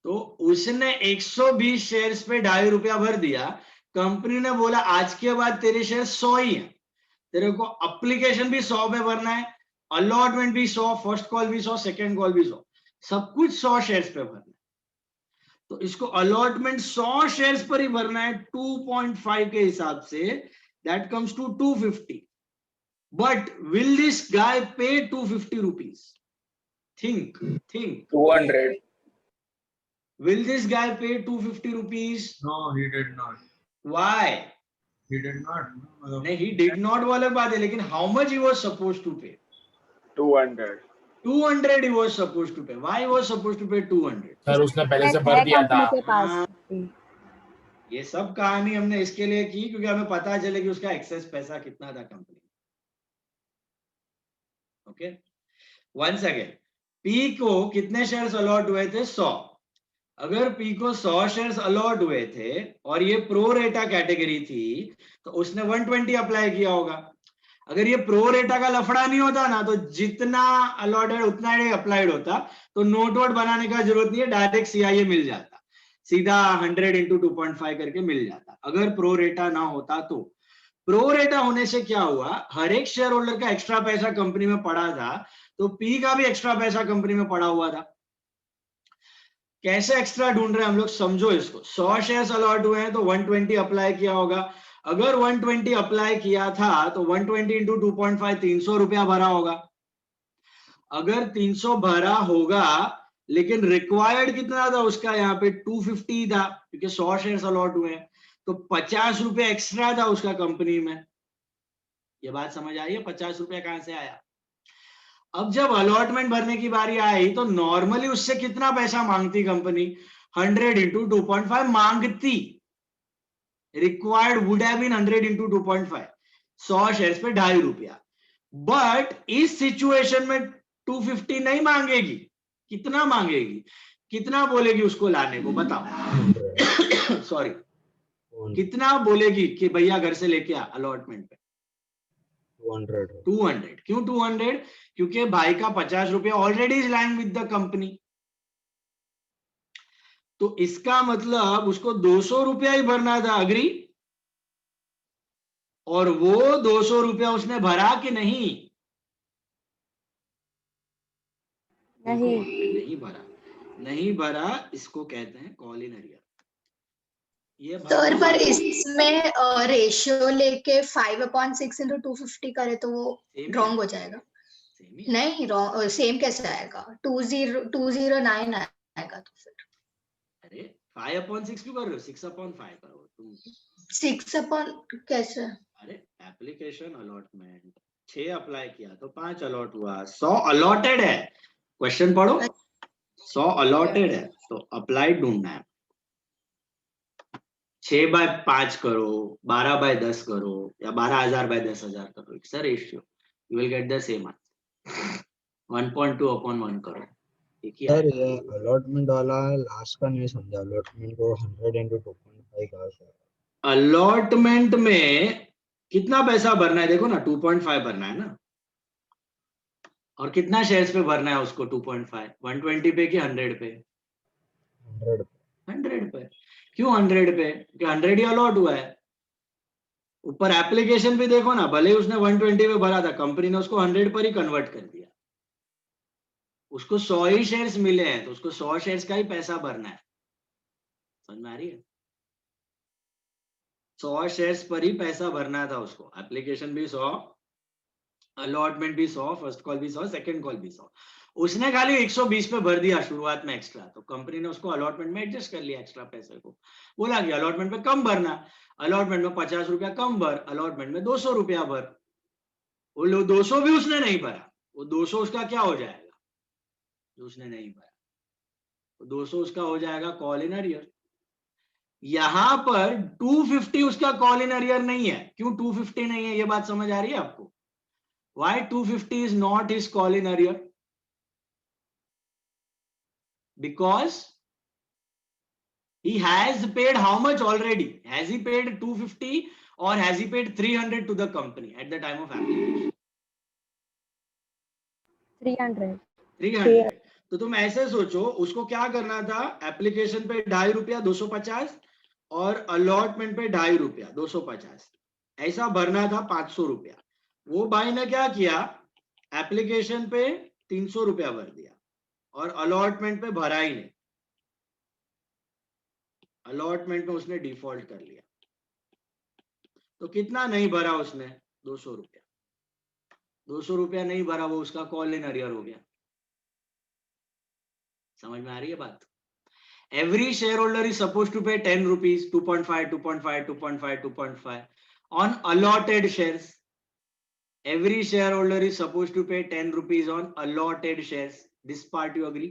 तो उसने 120 शेयर्स पे 2.5 रुपया भर दिया. कंपनी ने बोला आज के बाद तेरे शेयर 100 ही है, तेरे को एप्लीकेशन भी 100 पे भरना है, अलॉटमेंट भी 100, फर्स्ट कॉल भी 100, सेकंड कॉल भी 100, सब कुछ 100 शेयर्स पे भरना है. तो इसको अलॉटमेंट 100 शेयर्स पर ही भरना है 2.5 के हिसाब से. That comes to 250. But will this guy pay 250 rupees? Think 200. Will this guy pay 250 rupees? No, he did not. Why? He did not. नहीं, he did not वो अलग बात है, लेकिन how much he was supposed to pay? 200. 200 he was supposed to pay. Why he was supposed to pay 200? Sir उसने पहले से भर दिया था. ये सब कहानी हमने इसके लिए की क्योंकि हमें पता चले कि उसका एक्सेस पैसा कितना था company. Okay, once again, P को कितने शेयर्स अलॉट हुए थे? 100. अगर पी को 100 शेयर्स अलॉट हुए थे और ये प्रो रेटा कैटेगरी थी तो उसने 120 अप्लाई किया होगा. अगर ये प्रो रेटा का लफड़ा नहीं होता ना तो जितना अलॉटेड उतना ही अप्लाइड होता, तो नोट वोट बनाने का जरूरत नहीं है, डायरेक्ट सीआईए मिल जाता, सीधा 100 इंटू 2.5 करके मिल जाता. अगर प्रो रेटा ना होता तो प्रो रेटा होने से क्या हुआ, हर एक शेयर होल्डर का एक्स्ट्रा पैसा कंपनी में पड़ा था, तो पी का भी एक्स्ट्रा पैसा कंपनी में पड़ा हुआ था. कैसे एक्स्ट्रा ढूंढ रहे हैं हम लोग, समझो इसको. 100 शेयर्स अलॉट हुए हैं तो 120 अप्लाई किया होगा. अगर 120 अप्लाई किया था तो 120 इंटू 2.5 300 रुपया भरा होगा. अगर 300 भरा होगा लेकिन रिक्वायर्ड कितना था उसका, यहाँ पे 250 था क्योंकि 100 शेयर्स अलॉट हुए हैं, तो 50 रुपया एक्स्ट्रा था उसका कंपनी में. ये बात समझ आई है? 50 रुपया कहां से आया? अब जब अलॉटमेंट भरने की बारी आई तो नॉर्मली उससे कितना पैसा मांगती कंपनी? 100 इंटू 2.5 मांगती. Required would have been 100 into 2.5, 100 shares पे 2.5 रुपया. बट इस सिचुएशन में 250 नहीं मांगेगी. कितना मांगेगी? कितना बोलेगी उसको लाने को? बताओ. सॉरी, कितना बोलेगी कि भैया घर से लेके आ अलॉटमेंट पे? 200. क्यों 200? क्योंकि भाई का 50 रुपया already is lying with the company. तो इसका मतलब उसको 200 रुपया ही भरना था. अग्री? और वो 200 रुपया उसने भरा कि नहीं? नहीं भरा. नहीं भरा, इसको कहते हैं कॉल इन अरियर. ये सर पर इसमें रेशियो लेके 5/6 into 250 करे तो वो रॉन्ग हो जाएगा। नहीं रॉन्ग, सेम कैसे आएगा? 209 आएगा तो फिर। अरे 5/6 क्यों कर रहे हो? 6/5 करो तुम। 6 कैसे? अरे एप्लीकेशन अलॉटमेंट 6 अप्लाई किया तो 5 अलॉट हुआ, 100 अलॉटेड है। क्वेश्चन पढ़ो, 100 अलॉटेड है तो अप्लाइड ढूंढना है। 6/5 करो, 12/10 करो या 12,000/10,000 करो, it's a ratio, you will get the same answer. 1.2/1 करो। सर ये अलॉटमेंट वाला लास्ट का नहीं समझा, अलॉटमेंट को 100 into 2.5 का सर। अलॉटमेंट में कितना पैसा भरना है देखो ना, 2.5 भरना है ना, और कितना शेयर्स पे भरना है उसको? 2.5 120 पे कि 100 पे? 100 पे। क्यों 100 पे? कि 100 ही अलॉट हुआ है। ऊपर एप्लीकेशन भी देखो ना, भले ही उसने 120 पे भरा था, कंपनी ने उसको 100 पर ही कन्वर्ट कर दिया। उसको 100 ही शेयर्स मिले हैं तो उसको 100 शेयर्स का ही पैसा भरना है। समझ में आ रही है? 100 शेयर्स पर ही पैसा भरना था उसको। एप्लीकेशन भी 100, अलॉटमेंट भी 100, फर्स्ट कॉल भी 100, सेकंड कॉल भी 100। उसने खाली 120 पे भर दिया शुरुआत में एक्स्ट्रा, तो कंपनी ने उसको अलॉटमेंट में एडजस्ट कर लिया एक्स्ट्रा पैसे को। बोला कि अलॉटमेंट में कम भरना, अलॉटमेंट में 50 रुपया कम भर, अलॉटमेंट में 200 रुपया भर। वो 200 भी उसने नहीं भरा, वो 200 उसका क्या हो जाएगा? जो उसने नहीं भरा, तो 200 उसका हो जाएगा कॉल इन अरियर। यहां पर 250 उसका कॉल इन अरियर नहीं है। क्यों 250 नहीं है? ये बात समझ आ रही है आपको? Why 250 is not his call in arrear? Because he has paid how much already? Has he paid 250 or has he paid 300 to the company at the time of application? 300। तो तुम ऐसे सोचो, उसको क्या करना था? एप्लीकेशन पे 2.5 रुपया 250 और अलॉटमेंट पे 2.5 रुपया 250, ऐसा भरना था 500 रुपया। वो भाई ने क्या किया? एप्लीकेशन पे 300 रुपया भर दिया और अलॉटमेंट पे भरा ही नहीं। अलॉटमेंट में उसने डिफॉल्ट कर लिया, तो कितना नहीं भरा उसने? 200 रुपया। 200 रुपया नहीं भरा, वो उसका कॉल इन अरियर हो गया। समझ में आ रही है बात? Every share holder is suppose to pay 10 rupees, 2.5 2.5 2.5 2.5 on allotted shares. Every shareholder is supposed to pay 10 rupees on allotted shares. This part you agree?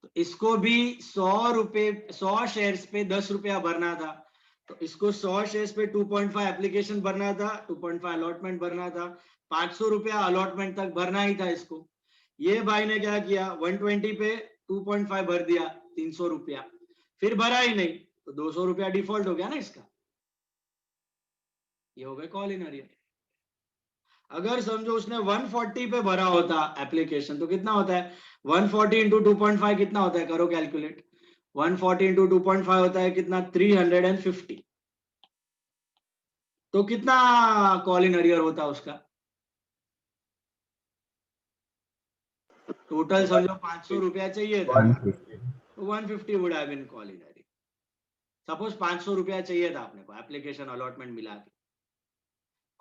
तो इसको भी 100 शेयर्स पे 10 रुपया भरना था, तो इसको 100 शेयर्स पे 2.5 एप्लीकेशन भरना था, 2.5 अलॉटमेंट भरना था, 500 रुपया अलॉटमेंट तक भरना ही था इसको। ये भाई ने क्या किया? 120 पे 2.5 भर दिया, 300 रुपया, फिर भरा ही नहीं, तो 200 रुपया डिफॉल्ट हो गया ना इसका। ये हो गया कॉल इन अरियर। अगर समझो उसने 140 पे भरा होता एप्लीकेशन, तो कितना होता है? 140 इंटू 2.5 कितना होता है? करो कैलकुलेट। 140 इंटू 2.5 होता है कितना? 350। तो कितना कॉल इन अरियर होता उसका? टोटल समझो 500 रुपया चाहिए था, 150 would have been call in arrear. Suppose 500 रुपया चाहिए था आपने को एप्लीकेशन अलॉटमेंट मिला के,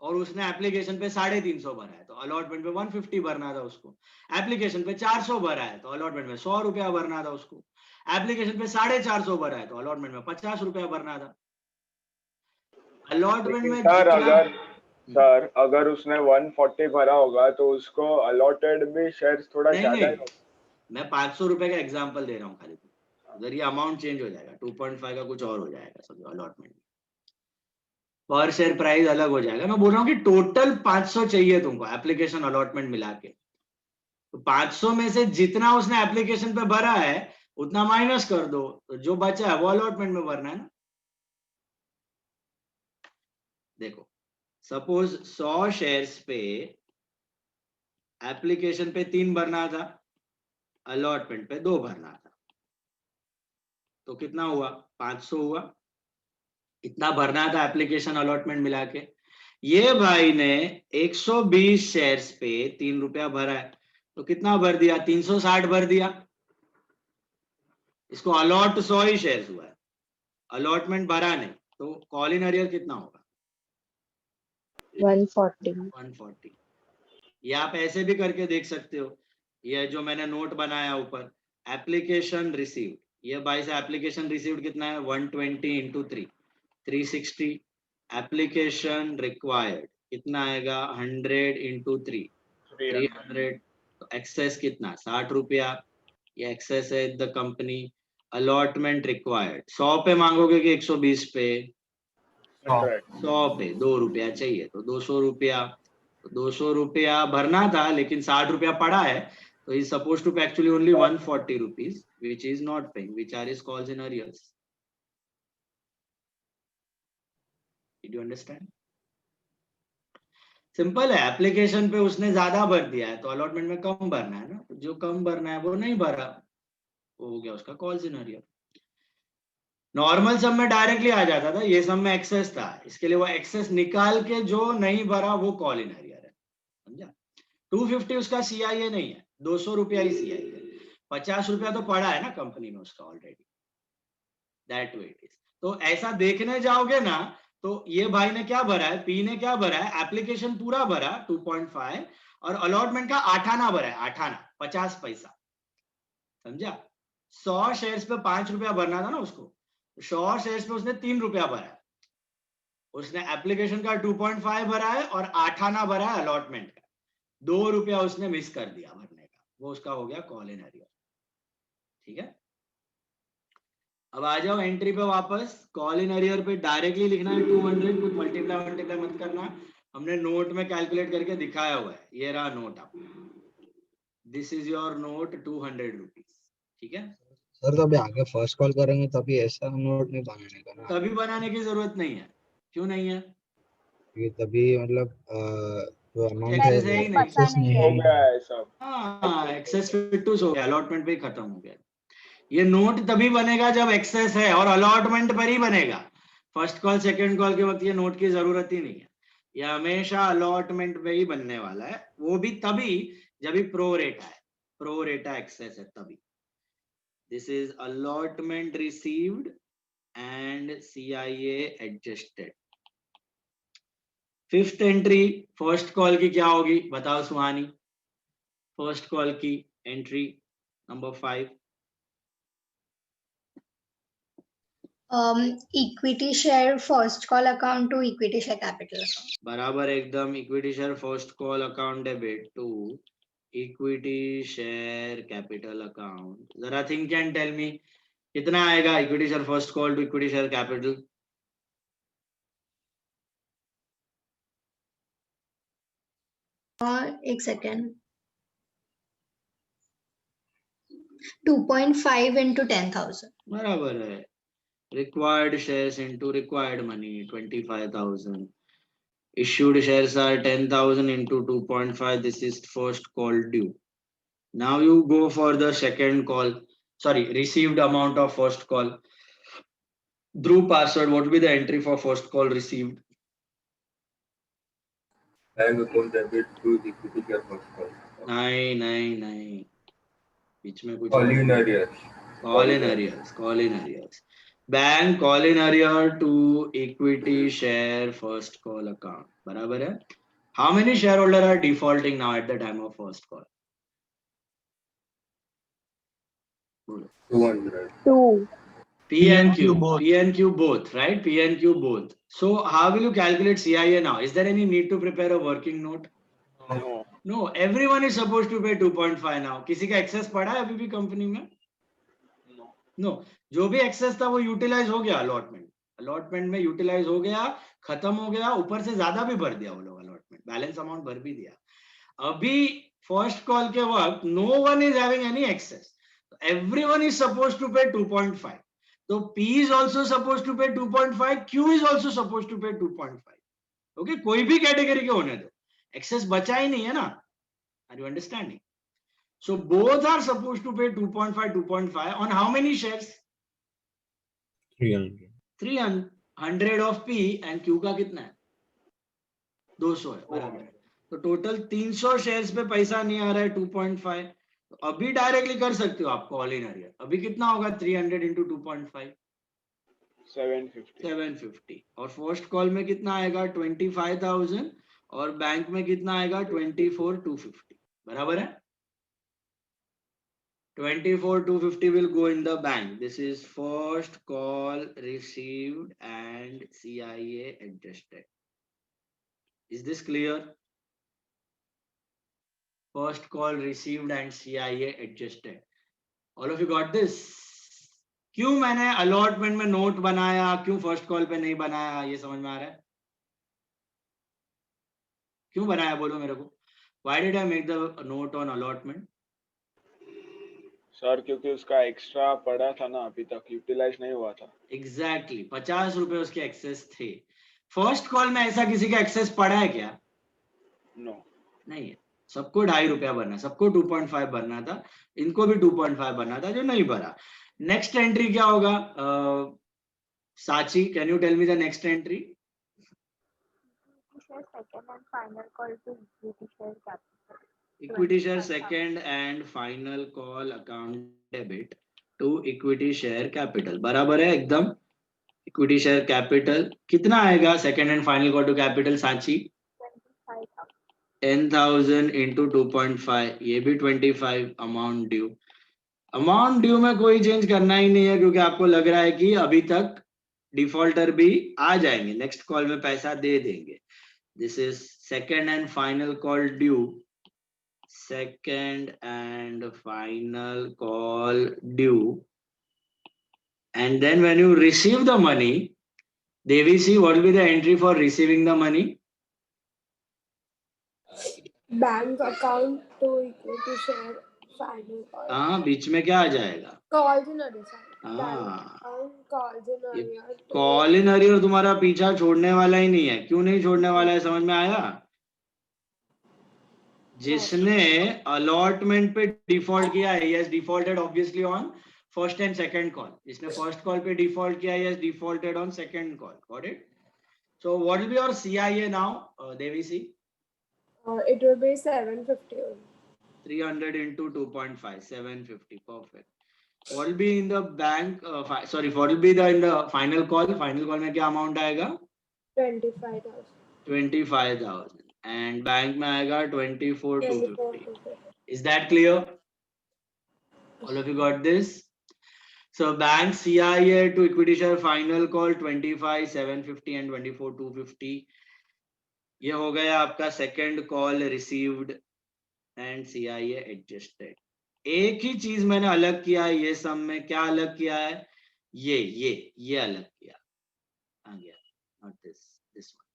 और उसने एप्लीकेशन पे 350 भरा है, तो अलॉटमेंट पे 150 भरना था उसको। एप्लीकेशन पे 400 भरा है, तो अलॉटमेंट में 100 रुपया भरना था उसको। एप्लीकेशन पे 450 भरा है, तो अलॉटमेंट में 50 रुपया भरना था। अलॉटमेंट में सर अगर उसने 140 भरा होगा तो उसको अलॉटेड भी शेयर्स थोड़ा ज्यादा ही होगा। मैं 500 रुपए का एग्जांपल दे रहा हूँ खाली, अगर ये अमाउंट चेंज हो जाएगा, 2.5 का कुछ और हो जाएगा समझो अलॉटमेंट, पर शेयर प्राइस अलग हो जाएगा। मैं बोल रहा हूँ कि टोटल 500 चाहिए तुमको एप्लीकेशन अलॉटमेंट मिला के, तो 500 में से जितना उसने एप्लीकेशन पे भरा है उतना माइनस कर दो, तो जो बचा है वो अलॉटमेंट में भरना है ना। देखो सपोज 100 शेयर्स पे एप्लीकेशन पे 3 भरना था, अलॉटमेंट पे 2 भरना था, तो कितना हुआ? 500 हुआ। इतना भरना था एप्लीकेशन अलॉटमेंट मिला के। ये भाई ने 120 शेयर्स पे 3 रुपया भरा है, तो कितना भर दिया? 360 भर दिया। इसको अलॉट 100 ही शेयर्स हुआ है, अलॉटमेंट भरा नहीं, तो कॉल इन अरियर कितना होगा? 140. 140. ये आप ऐसे भी करके देख सकते हो, ये जो मैंने नोट बनाया ऊपर, एप्लीकेशन रिसीव्ड, ये भाई से एप्लीकेशन रिसीव्ड कितना है? 120 इंटू 3, 360. एप्लीकेशन रिक्वायर्ड कितना आएगा? 100 इंटू 3, 300. तो एक्सेस कितना? 60 रुपया, ये एक्सेस है द कंपनी. अलॉटमेंट रिक्वायर्ड 100 पे मांगोगे कि 120 पे? 100 पे, 2 रुपया चाहिए, तो 200 रुपया. तो 200 रुपया भरना था, लेकिन 60 रुपया पड़ा है, तो is suppose to pay actually only 140 rupees, which is not paying, which are is calls in arrears. Did you understand? Simple है. एप्लीकेशन पे उसने ज्यादा भर दिया है, तो अलॉटमेंट में कम भरना है ना, जो कम भरना है वो नहीं भरा, वो हो गया उसका कॉल्स इन अरियर. नॉर्मल सब में डायरेक्टली आ जाता था, ये सब में एक्सेस था, इसके लिए वो एक्सेस निकाल के जो नहीं भरा वो कॉल इन अरियर है. समझा? 250 उसका सीआईए नहीं है, 200 रुपया ही सीआईए है. 50 रुपया तो पड़ा है ना कंपनी में उसका already. That way it is. तो ऐसा देखने जाओगे ना, तो ये भाई ने क्या भरा है, पी ने क्या भरा है, एप्लीकेशन पूरा भरा 2.5 और अलॉटमेंट का 8 आना भरा है, 8 आना 50 पैसा. समझा? 100 शेयर्स पे 5 रुपया भरना था ना उसको, 100 शेयर्स पे उसने 3 रुपया भरा है. उसने एप्लीकेशन का 2.5 भरा है और 8 आना भरा है अलॉटमेंट का. 2 रुपया उसने मिस कर दिया भरने का, वो उसका हो गया कॉल इन अरियर. ठीक है? अब आ जाओ एंट्री पे वापस. कॉल इन अरियर पे डायरेक्टली लिखना है 200, कुछ मल्टीप्लाई मत करना. हमने नोट में कैलकुलेट करके दिखाया हुआ है, ये रहा नोट आपका. This is your note 200 rupees. ठीक है सर, तो अभी आगे फर्स्ट कॉल करेंगे तभी ऐसा नोट नहीं बनाने का ना? तभी बनाने की जरूरत नहीं है. क्यों नहीं है? ये तभी मतलब जो अमाउंट है एक्सेस है ही नहीं. एक्सेस नहीं हो है. गया है सब. हाँ, एक्सेस फिटूस हो गया, अलॉटमेंट पे ही खत्म हो गया. ये नोट तभी बनेगा जब एक्सेस है, और अलॉटमेंट पर ही बनेगा. फर्स्ट कॉल सेकंड कॉल के वक्त ये नोट की जरूरत ही नहीं है. ये हमेशा अलॉटमेंट पे ही बनने वाला है, वो भी तभी जब भी प्रो रेटा है, प्रो रेटा एक्सेस है तभी. This is allotment received and CIA adjusted. Fifth entry first call की क्या होगी बताओ सुहानी? फर्स्ट कॉल की entry number 5. Equity share first call account to equity share capital account. बराबर एकदम. Equity share first call account debit to equity share capital account. जरा think and tell me कितना आएगा equity share first call to equity share capital? एक second. 2.5 into 10,000. बराबर है. Required shares into required money 25,000. Issued shares are 10,000 into 2.5. This is first call due. Now you go for the second call. Sorry, received amount of first call. Dhruv password. What will be the entry for first call received? Bank account debit to equity share first call. नहीं. बीच में कुछ Call in arrears. Call in arrears. Bank call in arrear to equity share first call account. बराबर है. How many shareholder are defaulting now at the time of first call? 200. 2. P and Q both, right? P and Q both. So how will you calculate CIA now? Is there any need to prepare a working note? No. Everyone is supposed to pay 2.5 now. किसी का access पड़ा है अभी भी company में? No. जो भी access था वो यूटिलाइज हो गया. अलॉटमेंट में यूटिलाइज हो गया, खत्म हो गया. ऊपर से ज्यादा भी भर दिया वो लोग अलॉटमेंट, बैलेंस अमाउंट भर भी दिया. अभी फर्स्ट कॉल के वक्त no one is having any excess. Everyone is suppose to pay 2.5. तो P is also supposed to pay 2.5, Q is also supposed to pay 2.5. Okay, कोई भी कैटेगरी के होने दो, एक्सेस बचा ही नहीं है ना. Are you understanding? So both are supposed to pay 2.5 on how many shares? 300. 300 of P and Q का कितना है? 200 है. बराबर. तो टोटल 300 शेयर्स पे पैसा नहीं आ रहा है 2.5. तो अभी डायरेक्टली कर सकते हो आप कॉल इन अरियर. अभी कितना होगा 300 into 2.5? 750 और फर्स्ट कॉल में कितना आएगा 25,000 और बैंक में कितना आएगा 24,250 बराबर है 24,250 will go in the bank. This is first call received and CIA adjusted. Is this clear? First call received and CIA adjusted. All of you got this? क्यों मैंने अलॉटमेंट में नोट बनाया क्यों फर्स्ट कॉल पे नहीं बनाया ये समझ में आ रहा है क्यों बनाया बोलो मेरे को Why did I make the note on allotment? Sir क्योंकि उसका एक्स्ट्रा पड़ा था ना अभी तक यूटिलाइज नहीं हुआ था एग्जैक्टली 50 रुपए उसके एक्सेस थे फर्स्ट कॉल में ऐसा किसी का एक्सेस पड़ा है क्या नो नहीं है सबको 2.5 रुपया भरना सबको 2.5 भरना था इनको भी 2.5 भरना था जो नहीं भरा नेक्स्ट एंट्री क्या होगा Sachi can you tell me the next entry equity share second and final call account debit to equity share capital बराबर है एकदम equity share capital कितना आएगा second and final call to capital Sanchi 10,000 into 2.5 ये भी 25 amount due में कोई change करना ही नहीं है क्योंकि आपको लग रहा है कि अभी तक डिफॉल्टर भी आ जाएंगे नेक्स्ट कॉल में पैसा दे देंगे this is second and final call due second and final call due and then when you receive the money Devi see what will be the entry for receiving the money bank account to equity share final call हाँ बीच में क्या आ जाएगा calls in arrear हाँ calls in arrear call in arrear तुम्हारा पीछा छोड़ने वाला ही नहीं है क्यों नहीं छोड़ने वाला है समझ में आया जिसने अलॉटमेंट पे डिफॉल्ट किया है yes defaulted obviously on first and second call जिसने फर्स्ट कॉल पे डिफॉल्ट किया yes defaulted on second call got it so what will be your CIA now Devi see it will be 750 300 into 2.5 750 perfect what will be in the bank sorry what will be the in the final call में क्या amount आएगा 25,000 and bank में आएगा 24,250 is that clear all of you got this so bank CIA to equity share final call 25,750 and 24,250 ये हो गया आपका second call received and CIA adjusted एक ही चीज मैंने अलग किया है ये सब में क्या अलग किया है ये अलग किया आ गया नॉट दिस वन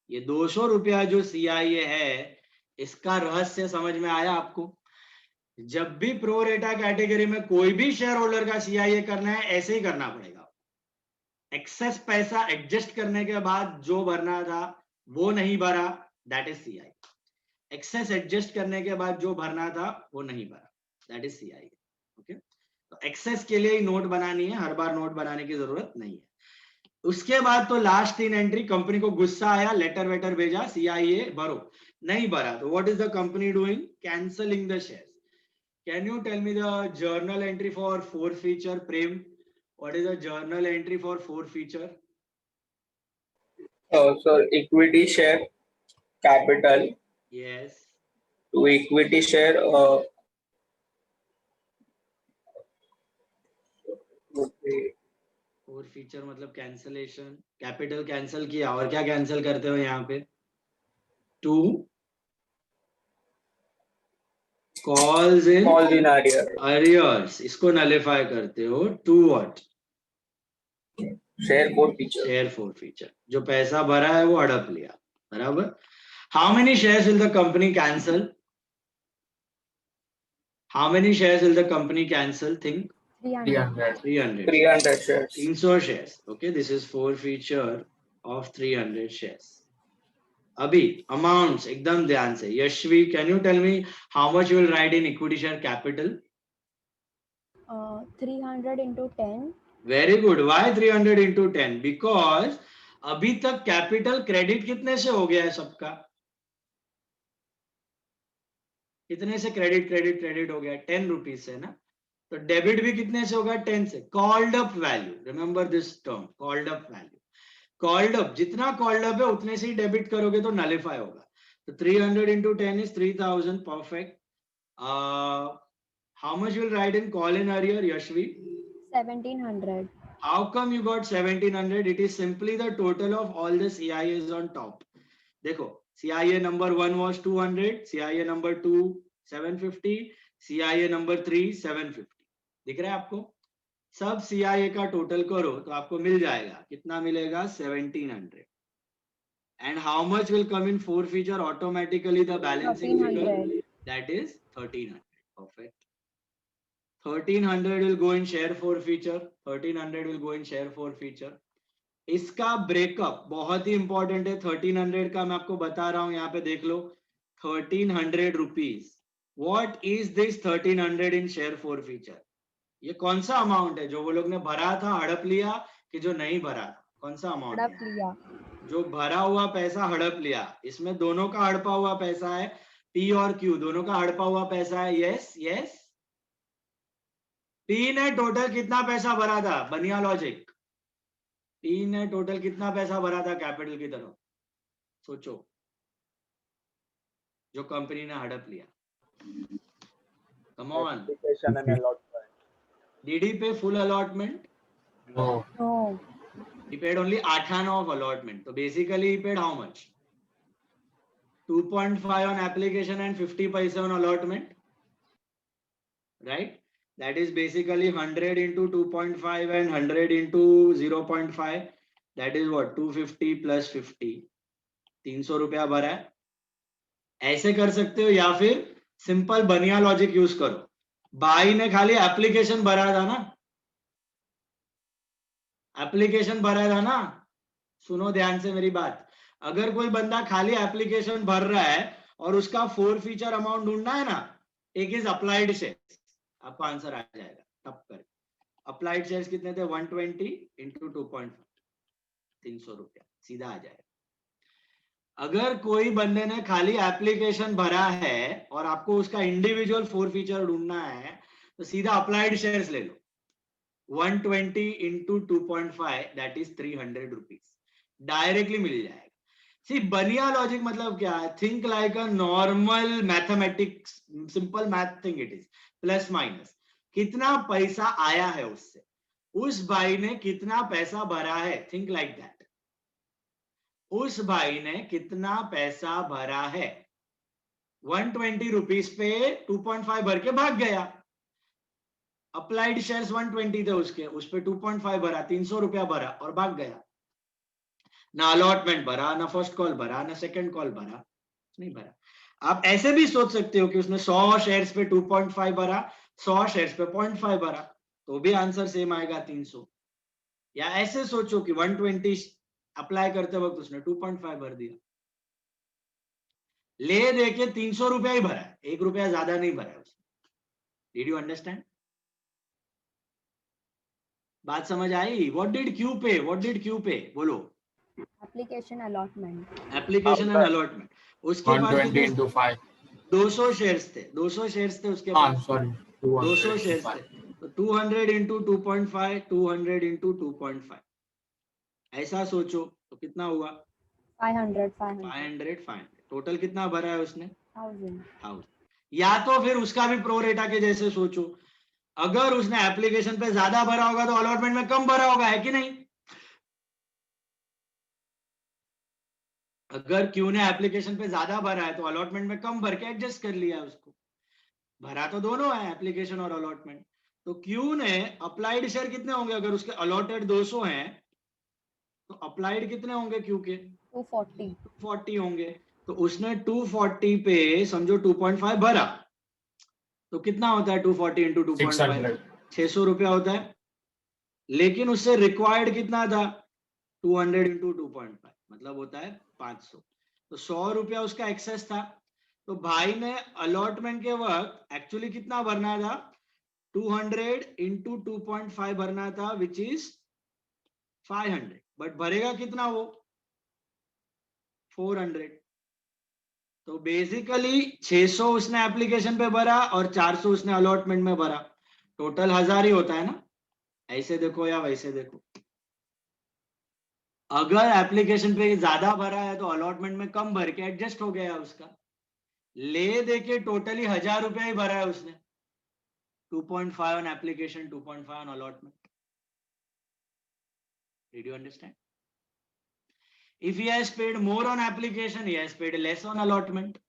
ये 200 रुपया जो CIA है इसका रहस्य समझ में आया आपको जब भी प्रो रेटा कैटेगरी में कोई भी शेयर होल्डर का CIA करना है ऐसे ही करना पड़ेगा एक्सेस पैसा एडजस्ट करने के बाद जो भरना था वो नहीं भरा that is CI excess adjust करने के बाद जो भरना था वो नहीं भरा दैट इज CI ओके तो एक्सेस के लिए ही नोट बनानी है हर बार नोट बनाने की जरूरत नहीं है उसके बाद तो लास्ट 3 एंट्री कंपनी को गुस्सा आया लेटर वेटर भेजा CIA भरो नहीं भरा तो what is the company doing cancelling the shares can you tell me the journal entry for forfeiture Prem what is the journal entry for forfeiture So equity share capital yes to equity share forfeiture मतलब cancellation capital cancel किया और क्या cancel करते हो यहाँ पे to calls in arrears इसको nullify करते हो to what share forfeiture जो पैसा भरा है वो हड़प लिया बराबर how many shares will the company cancel how many shares will the company cancel think 300 shares 300 shares okay this is four feature of 300 shares अभी अमाउंट्स एकदम ध्यान से Yashvi can you tell me how much you will write in equity share capital 300 into 10 very good why 300 into 10 because अभी तक capital credit कितने से हो गया है सबका कितने से क्रेडिट हो गया 10 रुपीज से ना तो डेबिट भी कितने से होगा 10 से. Called up value, remember this term, called up value. Called up, जितना कॉल्ड अप है उतने से ही डेबिट करोगे तो नलिफाई होगा. तो 300 into 10 is 3000. Perfect. How much will write in call in arrear, Yashvi? 1700. How come you got 1700? It is simply the total of all the CIAs on top. देखो, CIA number 1 was 200, CIA number 2 750, CIA number 3 750. दिख रहा है आपको? सब CIA का total करो तो आपको मिल जाएगा. कितना मिलेगा? 1700. And how much will come in forfeiture automatically? The balancing figure, that is 1300. Perfect. 1300 will go in share forfeiture. 1300 will go in share forfeiture. इसका ब्रेकअप बहुत ही इंपॉर्टेंट है. 1300 का मैं आपको बता रहा हूं, यहाँ पे देख लो. 1300 rupees. What is this 1300 in share forfeiture? ये कौन सा अमाउंट है जो वो लोग ने भरा था, हड़प लिया, कि जो नहीं भरा था? कौन सा अमाउंट? हड़प लिया. जो भरा हुआ पैसा हड़प लिया. इसमें दोनों का हड़पा हुआ पैसा है. P और Q दोनों का हड़पा हुआ पैसा है. Yes yes. P ने टोटल कितना पैसा भरा था? बनिया लॉजिक. P ने टोटल कितना पैसा भरा था कैपिटल की तरफ? सोचो, जो कंपनी ने हड़प लिया. Come on. Application and allotment. Did he pay full allotment? No. No. He paid only 8 आना of allotment. So basically he paid how much? 2.5 on application and 50 paisa on allotment. Right? That is basically 100 into 2.5 and 100 into 0.5. That is what? 250 plus 50. 300 रुपया भरा है. ऐसे कर सकते हो या फिर सिंपल बनिया लॉजिक यूज करो. बाई ने खाली एप्लीकेशन भरा था ना, एप्लीकेशन भरा था ना. सुनो ध्यान से मेरी बात. अगर कोई बंदा खाली एप्लीकेशन भर रहा है और उसका फोर फीचर अमाउंट ढूंढना है ना, एक इज अप्लाइड शेयर्स. आपको आंसर आ जाएगा तब कर. अप्लाइड शेयर्स कितने थे? 120 into 2.5, 300 रुपया सीधा आ जाएगा. अगर कोई बंदे ने खाली एप्लीकेशन भरा है और आपको उसका इंडिविजुअल फोर फीचर ढूंढना है तो सीधा अप्लाइड शेयर्स ले लो. 120 into 2.5 that is 300 rupees. Directly मिल जाएगा. सी बनिया लॉजिक मतलब क्या है? Think like a normal mathematics, simple math thing it is. Plus minus. कितना पैसा आया है उससे, उस भाई ने कितना पैसा भरा है. Think like that. उस भाई ने कितना पैसा भरा है. 120 रुपीज पे 2.5 भर के भाग गया. अप्लाइड शेयर्स 120 थे उसके, उस पे 2.5 भरा, 300 रुपया भरा और भाग गया. ना अलॉटमेंट भरा, ना फर्स्ट कॉल भरा, ना सेकंड कॉल भरा, नहीं भरा. आप ऐसे भी सोच सकते हो कि उसने 100 शेयर्स पे 2.5 भरा, 100 शेयर्स पे 0.5 भरा, तो भी आंसर सेम आएगा 300. या ऐसे सोचो कि 120 अप्लाई करते वक्त उसने 2.5 भर दिया. ले दे के 300 रुपया ही भरा है, 1 रुपया ज्यादा नहीं भरा है उसने. Did you understand? बात समझ आई? व्हाट डिड क्यू पे? व्हाट डिड क्यू पे? बोलो. Application allotment. Application and allotment. उसके पास 120 into 5. 200 शेयर्स थे. 200 शेयर्स थे उसके पास. सॉरी, 200 शेयर्स थे. तो 200 into 2.5, 200 into 2.5. ऐसा सोचो तो कितना हुआ? 500. टोटल कितना भरा है उसने? 1000. या तो फिर उसका भी प्रो रेटा के जैसे सोचो. अगर उसने एप्लीकेशन पे ज्यादा भरा होगा तो अलॉटमेंट में कम भरा होगा, है कि नहीं? अगर क्यू ने एप्लीकेशन पे ज्यादा भरा है तो अलॉटमेंट में कम भर के एडजस्ट कर लिया उसको. भरा तो दोनों है, एप्लीकेशन और अलॉटमेंट. तो क्यू ने अप्लाइड शेयर कितने होंगे? अगर उसके अलॉटेड 200 हैं तो अप्लाइड कितने होंगे क्यू के? 240 होंगे. तो उसने 240 पे समझो 2.5 भरा, तो कितना होता है 240 into 2.5? 600 रुपया होता है. लेकिन उससे रिक्वायर्ड कितना था? 200 into 2.5 मतलब होता है 500. तो 100 रुपया उसका एक्सेस था. तो भाई ने अलॉटमेंट के वक्त एक्चुअली कितना भरना था? 200 into 2.5 भरना था, विच इज 500. बट भरेगा कितना वो? 400. तो बेसिकली 600 उसने एप्लीकेशन पे भरा और 400 उसने अलॉटमेंट में भरा. टोटल 1000 ही होता है ना, ऐसे देखो या वैसे देखो। अगर एप्लीकेशन पे ज्यादा भरा है तो अलॉटमेंट में कम भर के एडजस्ट हो गया उसका। ले देके टोटली 1000 रुपया ही भरा है उसने, 2.5 on application, 2.5 on allotment. Did you understand? If he has paid more on application, he has paid less on allotment.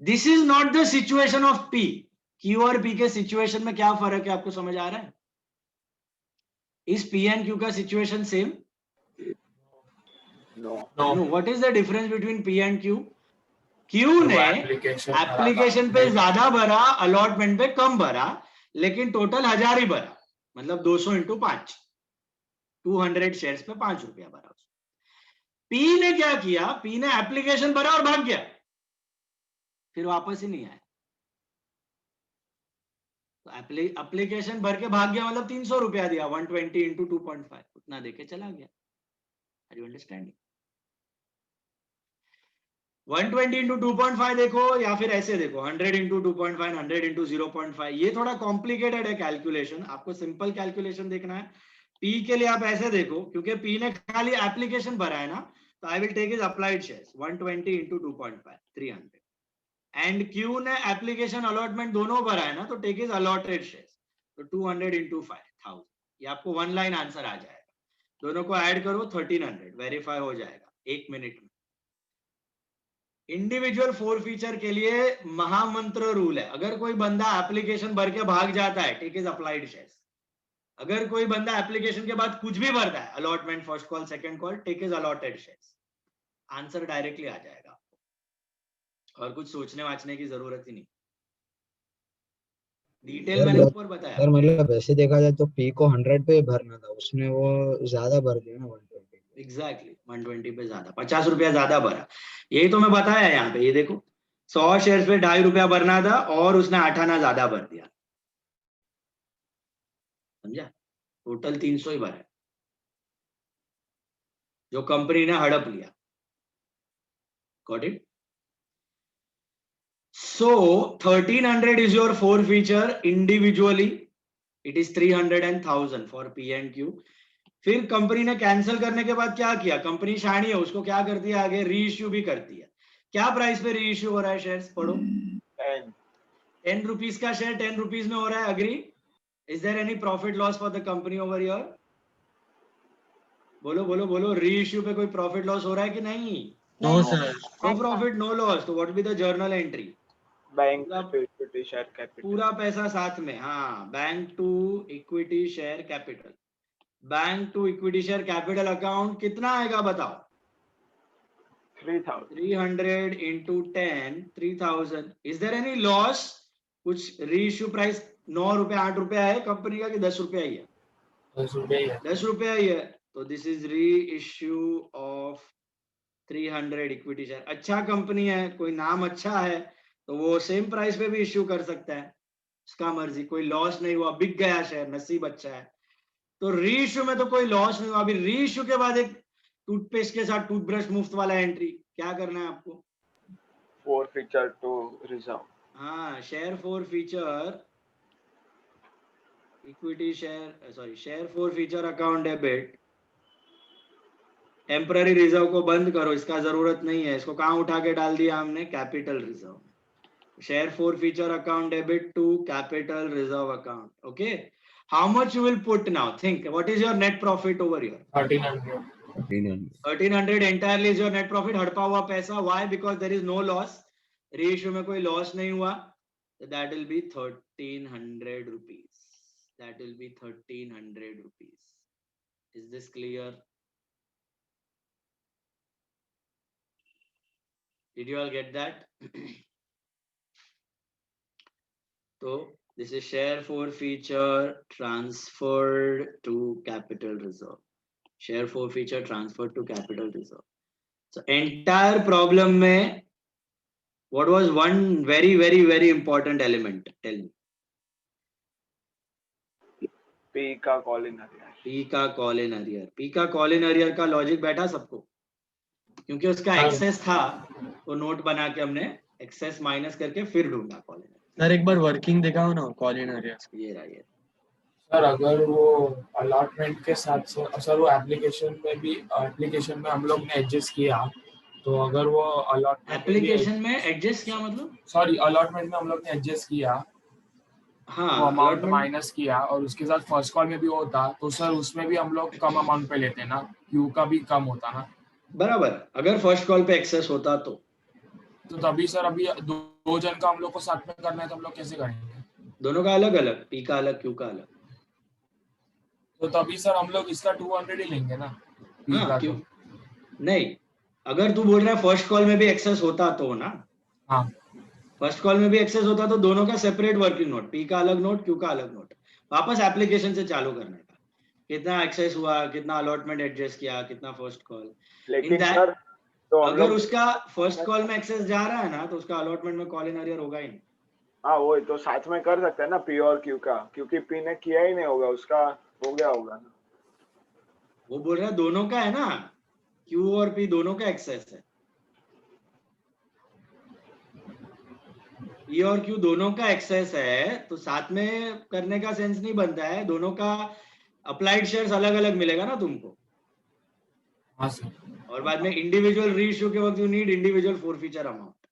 This is not the situation of P. Q और P के situation में क्या फर्क है आपको समझ आ रहा है? Is P and Q का situation same? No. No. What is the difference between P and Q? Q ने एप्लीकेशन पे ज्यादा भरा, अलॉटमेंट पे कम भरा, लेकिन टोटल 1000 ही भरा, मतलब 200 इंटू 5, 200 शेयर्स पे 5 रुपया भरा। पी ने क्या किया, पी ने एप्लीकेशन भरा और भाग गया, फिर वापस ही नहीं आया। तो एप्लीकेशन भर के भाग गया मतलब 300 रुपया दिया, 120 इंटू 2.5 उतना देके चला गया। Are you understanding? 120 इंटू 2.5 देखो या फिर ऐसे देखो, 100 इंटू 2.5, 100 इंटू 0.5, ये थोड़ा कॉम्प्लिकेटेड है कैलकुलेशन, आपको सिंपल कैलकुलेशन देखना है। पी के लिए आप ऐसे देखो, क्योंकि पी ने खाली एप्लीकेशन भरा है ना, तो I will take his applied shares, 120 into 2.5, 300, and Q ने एप्लीकेशन अलॉटमेंट दोनों भरा है ना, तो टेक हिज अलॉटेड शेयर्स, तो 200 इंटू 5000, ये आपको वन लाइन आंसर आ जाएगा। दोनों को ऐड करो, 1300 वेरीफाई हो जाएगा 1 मिनट में। इंडिविजुअल फोर फीचर के लिए महामंत्र रूल है, अगर कोई बंदा एप्लीकेशन भर के भाग जाता है, टेक हिज अप्लाइड शेयर्स। अगर कोई बंदा एप्लीकेशन के बाद कुछ भी भरता है, allotment, first call, second call, take his allotted shares, answer directly आ जाएगा आपको, और कुछ सोचने वाचने की जरूरत ही नहीं। डिटेल मैंने ऊपर बताया। सर मतलब वैसे देखा जाए तो पी को 100 पे भरना था, उसने वो ज्यादा भर दिया ना, 120। एग्जैक्टली 120 पे ज्यादा, 50 रुपया ज्यादा भरा, यही तो मैं बताया यहाँ पे। ये देखो 100 शेयर्स पे 2.5 रुपया भरना था और उसने 8 आना ज्यादा भर दिया, समझा? टोटल 300 ही भरा है, जो कंपनी ने हड़प लिया। Got it? So 1300 is your four feature individually. It is 300 and 1000 for P and Q. फिर कंपनी ने कैंसिल करने के बाद क्या किया, कंपनी शानी है, उसको क्या कर दिया, आगे री इश्यू भी कर दिया। क्या प्राइस पे री इश्यू हो रहा है शेयर्स, पढ़ो। 10 रुपीज का शेयर 10 रुपीज में हो रहा है, agree? Is there any profit loss for the company over here? बोलो बोलो बोलो, री इश्यू पे कोई प्रॉफिट लॉस हो रहा है कि नहीं? No sir, no profit no loss. तो what will be the journal entry? Bank to equity share capital, पूरा पैसा साथ में, हाँ, bank to equity share capital. Bank to equity share capital account कितना आएगा बताओ? 3000। 300 into 10, 3000। Is there any loss? कुछ री इश्यू प्राइस 9 रुपया 8 रुपया है कंपनी का, कि 10 रुपया ही है? 10 रुपये। 10 रुपया ही है। तो दिस इज री इश्यू ऑफ 300 इक्विटी शेयर। अच्छा कंपनी है, कोई नाम अच्छा है, तो वो सेम प्राइस पे भी इश्यू कर सकता है, उसका मर्जी, कोई लॉस नहीं हुआ, बिक गया शेयर, नसीब अच्छा है। तो री इश्यू में तो कोई लॉस नहीं हुआ। अभी री इश्यू के बाद एक टूथपेस्ट के साथ टूथब्रश मुफ्त वाला एंट्री, क्या करना है आपको? फोर फीचर टू रिजर्व, हाँ, share four feature equity share, sorry, share four feature account debit, temporary reserve को बंद करो, इसका जरूरत नहीं है, इसको कहाँ उठा के डाल दिया हमने? Capital reserve. Share forfeiture account debit to capital reserve account. Okay. How much you will put now? Think. What is your net profit over here? 1300. 1300 entirely is your net profit. हड़पा हुआ पैसा. Why? Because there is no loss. Reissue में कोई loss नहीं हुआ. So that will be 1300 rupees. That will be 1300 rupees. Is this clear? Did you all get that? So this is share forfeiture transferred to capital reserve. Share forfeiture transferred to capital reserve. So entire problem में what was one very very very important element? Tell me. P का call in arrear. P का call in arrear. P का call in arrear का logic बैठा सबको? क्योंकि उसका access था, तो नोट बना के हमने एक्सेस माइनस करके फिर ढूंढा कॉल इन। सर एक बार वर्किंग दिखाओ ना कॉल इन अरियर्स। ये रहा, ये सर अगर वो अलॉटमेंट के साथ सर वो एप्लीकेशन में हम लोग ने एडजस्ट किया, तो अगर वो अलॉटमेंट एप्लीकेशन में एडजस्ट किया मतलब, सॉरी अलॉटमेंट में हम लोग ने एडजस्ट किया, हाँ वो अमाउंट allotment- माइनस किया और उसके साथ फर्स्ट कॉल में भी होता, तो सर उसमें भी हम लोग कम अमाउंट पे लेते ना, क्यू का भी कम होता ना। बराबर, अगर फर्स्ट कॉल पे एक्सेस होता तो तभी सर अभी दो जन का हम लोग को साथ में करना है, तो हम लोग कैसे करेंगे? दोनों का अलग अलग, पी का अलग, क्यू का अलग। तो तभी सर हम लोग इसका 200 ही लेंगे ना, पी हाँ, का क्यों तो। नहीं, अगर तू बोल रहा है फर्स्ट कॉल में भी एक्सेस होता तो ना, हाँ फर्स्ट कॉल में भी एक्सेस होता तो दोनों का सेपरेट वर्किंग नोट, पी का अलग नोट, क्यू का अलग नोट, वापस एप्लीकेशन से चालू करने का, कितना एक्सेस हुआ, कितना अलॉटमेंट एडजस्ट किया, कितना फर्स्ट कॉल। लेकिन सर तो हम अगर लोग उसका फर्स्ट कॉल में एक्सेस जा रहा है ना, तो उसका अलॉटमेंट में कॉल इन अरियर होगा ही नहीं। हाँ वही तो साथ में कर सकते हैं ना पी और क्यू का, क्योंकि पी ने किया ही नहीं होगा, उसका हो गया होगा ना। वो बोल रहा है दोनों का है ना, क्यू और पी दोनों का एक्सेस है, पी और क्यू दोनों का एक्सेस है, तो साथ में करने का सेंस नहीं बनता है, दोनों का अप्लाइड शेयर्स अलग अलग मिलेगा ना तुमको। हाँ सर। और बाद में इंडिविजुअल रीइश्यू के वक्त you need individual forfeiture amount,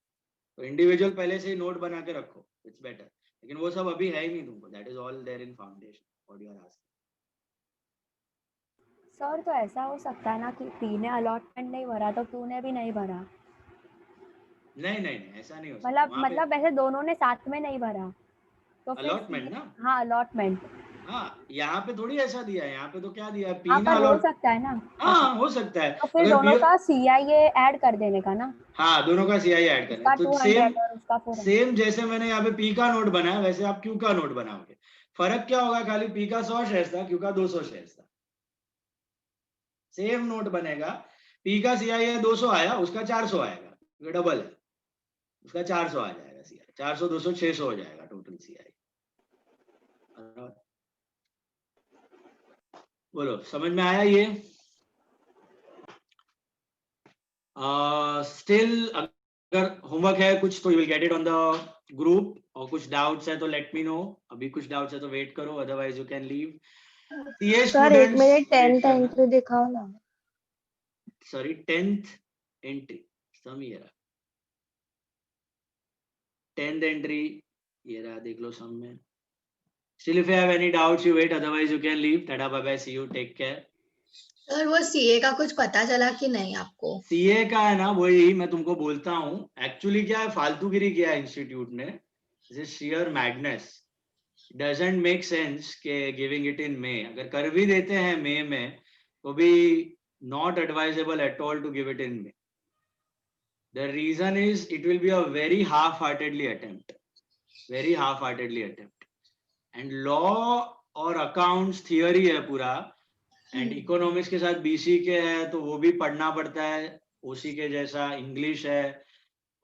तो इंडिविजुअल पहले से ही नोट बना के रखो, इट्स बेटर। लेकिन वो सब अभी है ही नहीं तुमको, that is all there in foundation what you are asking. Sir तो ऐसा हो सकता है ना कि पी ने अलॉटमेंट नहीं भरा तो क्यू ने भी नहीं भरा, नहीं, ऐसा नहीं हो सकता। मतलब ऐसे दोनों ने साथ में नहीं भरा तो फिर अलॉटमेंट ना, हाँ अलॉटमेंट, हाँ यहाँ पे थोड़ी ऐसा दिया है, यहाँ पे तो क्या दिया है, पी हाँ ना पर हो अलॉट, सकता है ना, हाँ हो सकता है। तो फिर अगर दोनों पी, का सीआईए ऐड कर देने का ना, हाँ दोनों का सीआई ऐड करना, तो 200 और उसका 400। सेम जैसे मैंने यहाँ पे पी का नोट बनाया वैसे आप क्यू का नोट बनाओगे। फर्क क्या होगा, खाली पी का 100 शेयर्स था, क्यू का 200 शेयर्स था, सेम नोट बनेगा। पी का सीआई 200 आया, उसका 400 आएगा, ये डबल है, उसका 400 आ जाएगा सीआई, 400 200 600 हो जाएगा टोटल सीआई। बोलो समझ में आया ये? स्टिल अगर होमवर्क है कुछ तो you will get it on the group, और कुछ डाउट्स है तो लेट मी नो। अभी कुछ डाउट्स है तो वेट करो, otherwise you can leave. Sir एक मिनट 10th एंट्री दिखाओ ना। Sorry 10th entry, Samira 10th entry ये रहा, देख लो सम में। Still if you have any doubts you wait, otherwise you can leave. Tada bye bye, see you, take care. Sir वो CA का कुछ पता चला कि नहीं आपको? सीए का है ना, वही मैं तुमको बोलता हूँ, एक्चुअली क्या है, फालतूगिरी किया इंस्टीट्यूट ने, this is sheer madness, doesn't make sense के giving it in May। अगर कर भी देते हैं मई में तो भी not advisable at all to give it in May. The reason is it will be a very half-heartedly attempt, very half-heartedly attempt. And law और अकाउंट्स थियरी है पूरा, एंड इकोनॉमिक्स के साथ बीसी के है तो वो भी पढ़ना पड़ता है ओसी के जैसा, इंग्लिश है,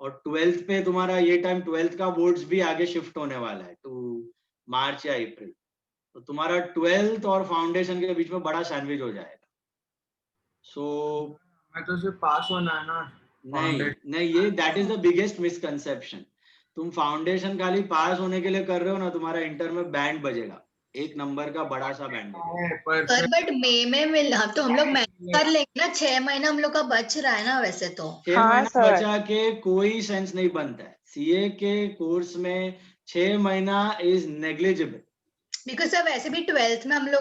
और 12th पे तुम्हारा ये टाइम 12th का बोर्ड्स भी आगे शिफ्ट होने वाला है टू मार्च या अप्रैल, तो तुम्हारा 12th और फाउंडेशन के बीच में बड़ा सैंडविच हो जाएगा। सो मैं तो सिर्फ पास होना है ना। नहीं ये that is the biggest misconception. तुम फाउंडेशन खाली पास होने के लिए कर रहे हो ना, तुम्हारा इंटर में बैंड बजेगा, एक नंबर का बड़ा सा बैंड बजेगा। सर बट मई में मिल, हाँ तो हम लोग मैनेज कर लेंगे ना, 6 महीना हम लोग का बच रहा है ना वैसे तो। 6 महीना बचा के कोई सेंस नहीं बनता है, सीए के कोर्स में 6 महीना इज नेग्लिजिबल। बिकॉज सर वैसे भी 12th में हम लोग